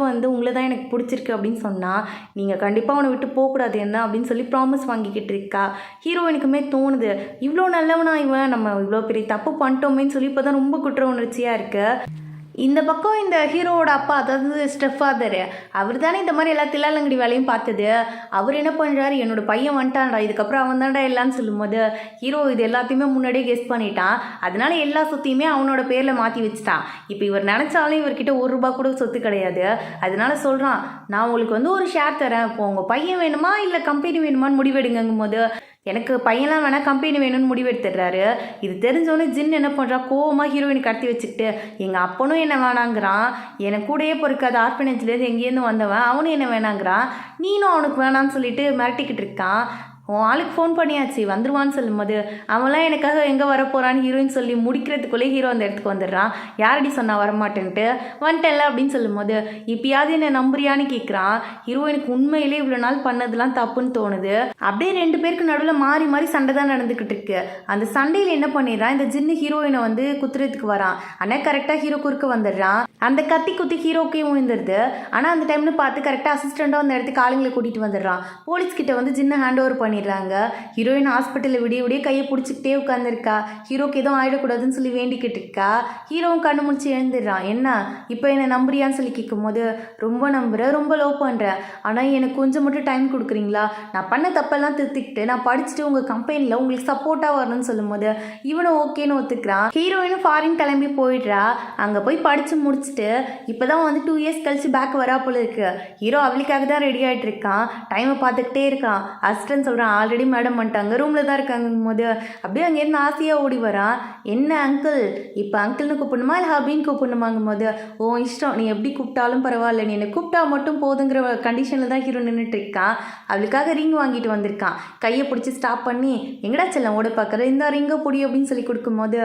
வந்து உங்களை தான் எனக்கு பிடிச்சிருக்கு அப்படின்னு சொன்னால் நீங்கள் கண்டிப்பாக அவனை விட்டு போகக்கூடாது என்ன அப்படின்னு சொல்லி ப்ராமிஸ் வாங்கிக்கிட்டு இருக்கா. ஹீரோயினுக்குமே தோணுது இவ்வளோ நல்லவனா இவன், நம்ம இவ்வளோ பெரிய தப்பு பண்ணிட்டோமேன்னு சொல்லி இப்போ தான் ரொம்ப குற்ற உணர்ச்சியாக இருக்குது. இந்த பக்கம் இந்த ஹீரோவோட அப்பா, அதாவது ஸ்டெப் ஃபாதர், அவர் தானே இந்த மாதிரி எல்லா தில்லாலங்கடி வேலையும் பார்த்தது. அவர் என்ன பண்ணுறாரு, என்னோட பையன் வந்துட்டான்டா, இதுக்கப்புறம் அவன் தான்டா எல்லான்னு சொல்லும்போது ஹீரோ இது எல்லாத்தையுமே முன்னாடியே கெஸ் பண்ணிட்டான். அதனால எல்லா சொத்தையுமே அவனோட பேரில் மாற்றி வச்சுட்டான். இப்போ இவர் நினச்சாலும் இவர்கிட்ட ₹1 கூட சொத்து கிடையாது. அதனால சொல்கிறான், நான் உங்களுக்கு வந்து ஒரு ஷேர் தரேன், இப்போ உங்கள் பையன் வேணுமா இல்லை கம்பெனி வேணுமான்னு முடிவெடுங்கும் போது எனக்கு பையன்லாம் வேணால் கம்பெனி வேணும்னு முடிவெடுத்துடுறாரு. இது தெரிஞ்சோன்னே ஜின் என்ன பண்ணுறா, கோவமாக ஹீரோயினை கடத்தி வச்சுக்கிட்டு எங்கள் அப்பனும் என்ன வேணாங்கிறான், எனக்கு கூடயே பொறுக்காத ஆர்ஃபனேஜ்லேருந்து எங்கேருந்து வந்தவன் அவனும் என்ன வேணாங்கிறான், நீனும் அவனுக்கு வேணான்னு சொல்லிட்டு மிரட்டிக்கிட்டு இருக்கான். உன் ஆளுக்கு ஃபோன் பண்ணியாச்சு வந்துடுவான்னு சொல்லும்போது அவன்லாம் எனக்காக எங்கே வரப்போகிறான்னு ஹீரோயின் சொல்லி முடிக்கிறதுக்குள்ளே ஹீரோ அந்த இடத்துக்கு வந்துடுறான். யாரடி சொன்னா வரமாட்டேன்ட்டு, வந்துட்டேன்ல அப்படின்னு சொல்லும்போது இப்பயாவது என்ன நம்புறியான்னு கேட்குறான். ஹீரோயினுக்கு உண்மையிலே இவ்வளோ நாள் பண்ணதெல்லாம் தப்புன்னு தோணுது. அப்படியே 2 பேருக்கு நடுவில் மாறி மாறி சண்டை தான் நடந்துக்கிட்டு இருக்கு. அந்த சண்டையில் என்ன பண்ணிடுறான், இந்த ஜின்னு ஹீரோயினை வந்து குத்துறதுக்கு வரான். ஆனால் கரெக்டாக ஹீரோ குறுக்க வந்துடுறான். அந்த கத்தி குத்தி ஹீரோக்கே விழுந்துருது. ஆனால் அந்த டைம்னு பார்த்து கரெக்டாக அசிஸ்டண்ட்டாக அந்த இடத்துக்கு ஆளுங்களை கூட்டிகிட்டு வந்துடுறான். போலீஸ்கிட்ட வந்து ஜின்னை ஹேண்ட் ஓவர் பண்ணி ஹீரோயின் ஹாஸ்பிட்டலில் விடிய கையை பிடிச்சிக்கிட்டே உட்காந்துருக்கா. ஹீரோக்கு எதுவும் ஆயிடக்கூடாதுன்னு சொல்லி வேண்டிக்கிட்டு இருக்கா. ஹீரோவும் கண்ணு முடிச்சு எழுந்துடுறான். என்ன இப்போ என்ன நம்புறியான்னு சொல்லி கேட்கும் போது ரொம்ப நம்புகிறேன், ரொம்ப லவ் பண்ணுறேன், ஆனால் எனக்கு கொஞ்சம் மட்டும் டைம் கொடுக்குறீங்களா, நான் பண்ண தப்பெல்லாம் திருத்திக்கிட்டு நான் படிச்சுட்டு உங்கள் கம்பெனியில் உங்களுக்கு சப்போர்ட்டாக வரணும்னு சொல்லும் போது இவனும் ஓகேன்னு ஒத்துக்கிறான். ஹீரோயினும் ஃபாரின் கிளம்பி போயிடுறா. அங்கே போய் படித்து முடிச்சுட்டு இப்போ தான் வந்து 2 இயர்ஸ் கழிச்சு பேக் வரா போல இருக்கு. ஹீரோ அவளுக்காக தான் ரெடி ஆகிட்டு இருக்கான். டைமை பார்த்துக்கிட்டே இருக்கான். அசிஸ்டன்ட் சொல்கிறான், ஆல்ரெடி மேடம் வந்துட்டாங்க, ரூமில் தான் இருக்காங்கும் போது அப்படியே அங்கேருந்து ஆசையாக ஓடி வரான். என்ன அங்கிள், இப்போ அங்கிள்னு கூப்பிடணுமா இல்லை ஹபின்னு கூப்பிடணுமாங்கும் போது ஓ இஷ்டம், நீ எப்படி கூப்பிட்டாலும் பரவாயில்ல, நீ என்னை கூப்பிட்டா மட்டும் போதுங்கிற கண்டிஷனில் தான் ஹீரோ நின்றுட்டு இருக்கான். அவளுக்காக ரிங் வாங்கிட்டு வந்திருக்கான். கையை பிடிச்சி ஸ்டாப் பண்ணி எங்கடா செல்லம் ஓட பார்க்குற, இந்த ரிங்கை பொடி அப்படின்னு சொல்லி கொடுக்கும்போது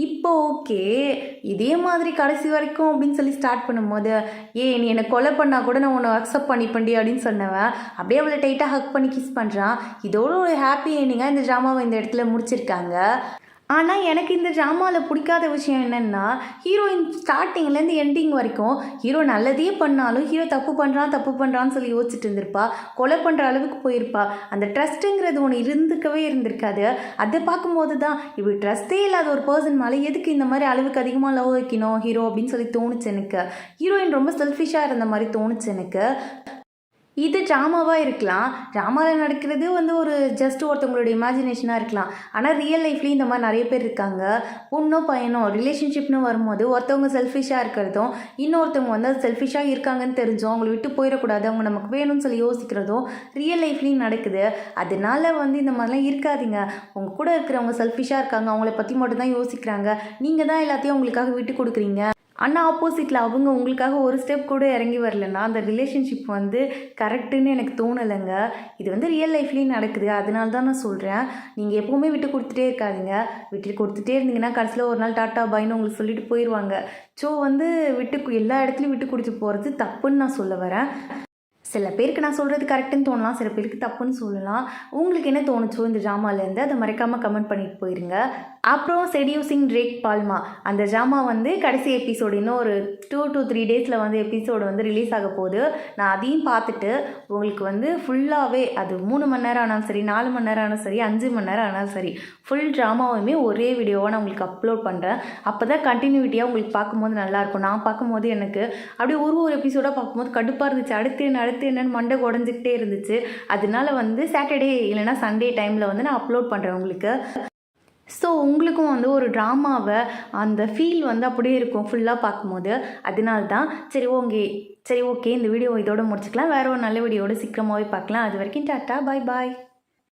இப்போ ஓகே இதே மாதிரி கடைசி வரைக்கும் அப்படின்னு சொல்லி ஸ்டார்ட் பண்ணும்போது நீ என்னை கொலை பண்ணால் கூட நான் உன்னை அக்செப்ட் பண்ணிப்பண்டி அப்படின்னு சொன்னவன் அப்படியே அவளை டைட்டாக ஹக் பண்ணி கிஸ் பண்ணுறான். இதோட ஒரு ஹாப்பி எண்டிங்காக இந்த ட்ராமாவை இந்த இடத்துல முடிச்சிருக்காங்க. ஆனால் எனக்கு இந்த ட்ராமாவில் பிடிக்காத விஷயம் என்னென்னா ஹீரோயின் ஸ்டார்டிங்லேருந்து எண்டிங் வரைக்கும் ஹீரோ நல்லதே பண்ணாலும் ஹீரோ தப்பு பண்ணுறான்னு சொல்லி யோசிச்சுட்டு இருந்திருப்பா. கொலை பண்ணுற அளவுக்கு போயிருப்பா. அந்த ட்ரஸ்ட்டுங்கிறது ஒன்று இருந்திருக்காது. அதை பார்க்கும்போது தான் இப்படி ட்ரஸ்ட்டே இல்லாத ஒரு பர்சன் மேலே எதுக்கு இந்த மாதிரி அளவுக்கு அதிகமாக லவ் வைக்கணும் ஹீரோ அப்படின்னு சொல்லி தோணுச்சு எனக்கு. ஹீரோயின் ரொம்ப செல்ஃபிஷாக இருந்த மாதிரி தோணுச்சு எனக்கு. இது ட்ராமாவாக இருக்கலாம். ட்ராமாவில் நடக்கிறது ஒரு ஜஸ்ட் ஒருத்தவங்களோட இமேஜினேஷனாக இருக்கலாம். ஆனால் ரியல் லைஃப்லேயும் இந்த மாதிரி நிறைய பேர் இருக்காங்க. பொண்ணோ பையனோ ரிலேஷன்ஷிப்னு வரும்போது ஒருத்தவங்க செல்ஃபிஷாக இருக்கிறதும் இன்னொருத்தவங்க அது செல்ஃபிஷாக இருக்காங்கன்னு தெரிஞ்சோம் அவங்கள விட்டு போயிடக்கூடாது, அவங்க நமக்கு வேணும்னு சொல்லி யோசிக்கிறதும் ரியல் லைஃப்லேயும் நடக்குது. அதனால இந்த மாதிரிலாம் இருக்காதீங்க. உங்கள் கூட இருக்கிறவங்க செல்ஃபிஷாக இருக்காங்க, அவங்கள பற்றி மட்டும் தான் யோசிக்கிறாங்க, நீங்கள் தான் எல்லாத்தையும் அவங்களுக்காக விட்டு கொடுக்குறீங்க. ஆனால் ஆப்போசிட்டில் அவங்க உங்களுக்காக ஒரு ஸ்டெப் கூட இறங்கி வரலன்னா அந்த ரிலேஷன்ஷிப் கரெக்டுன்னு எனக்கு தோணலைங்க. இது ரியல் லைஃப்லேயும் நடக்குது. அதனால தான் நான் சொல்கிறேன், நீங்கள் எப்போவுமே விட்டு கொடுத்துட்டே இருக்காதீங்க. விட்டு கொடுத்துட்டே இருந்தீங்கன்னா கடைசியில் ஒரு நாள் டாட்டா பாய்னு உங்களுக்கு சொல்லிட்டு போயிடுவாங்க. ஸோ எல்லா இடத்துலையும் விட்டு கொடுத்து போகிறது தப்புன்னு நான் சொல்ல வரேன். சில பேருக்கு நான் சொல்கிறது கரெக்டுன்னு தோணலாம், சில பேருக்கு தப்புன்னு சொல்லலாம். உங்களுக்கு என்ன தோணுச்சோ இந்த ட்ராமாலேருந்து அதை மறக்காமல் கமெண்ட் பண்ணிட்டு போயிருங்க. அப்புறம் செடியூசிங் ட்ரேக் பால்மா அந்த ட்ராமா கடைசி எபிசோடு இன்னும் ஒரு 2 to 3 டேஸில் எபிசோடு ரிலீஸ் ஆக போகுது. நான் அதையும் பார்த்துட்டு உங்களுக்கு ஃபுல்லாகவே அது 3 மணி நேரம் ஆனாலும் சரி, 4 மணி நேரம் ஆனாலும் சரி, 5 மணி நேரம் ஆனாலும் சரி, ஃபுல் ட்ராமாவுமே ஒரே வீடியோவாக நான் உங்களுக்கு அப்லோட் பண்ணுறேன். அப்போ தான் கண்டினியூட்டியாக உங்களுக்கு பார்க்கும்போது நல்லாயிருக்கும். நான் பார்க்கும்போது எனக்கு அப்படியே ஒரு எபிசோடாக பார்க்கும்போது கடுப்பாக இருந்துச்சு. அடுத்து என்னன்னு மண்டை உடஞ்சிக்கிட்டே இருந்துச்சு. அதனால சாட்டர்டே இல்லைனா சண்டே டைமில் நான் அப்லோட் பண்ணுறேன் உங்களுக்கு. ஸோ உங்களுக்கும் ஒரு ட்ராமாவை அந்த ஃபீல் அப்படியே இருக்கும் ஃபுல்லாக பார்க்கும்போது. அதனால தான் சரி ஓகே இந்த வீடியோ இதோட முடிச்சுக்கலாம். வேறு ஒரு நல்ல வீடியோட சீக்கிரமாகவே பார்க்கலாம். அது வரைக்கும் டாட்டா, பாய் பாய்.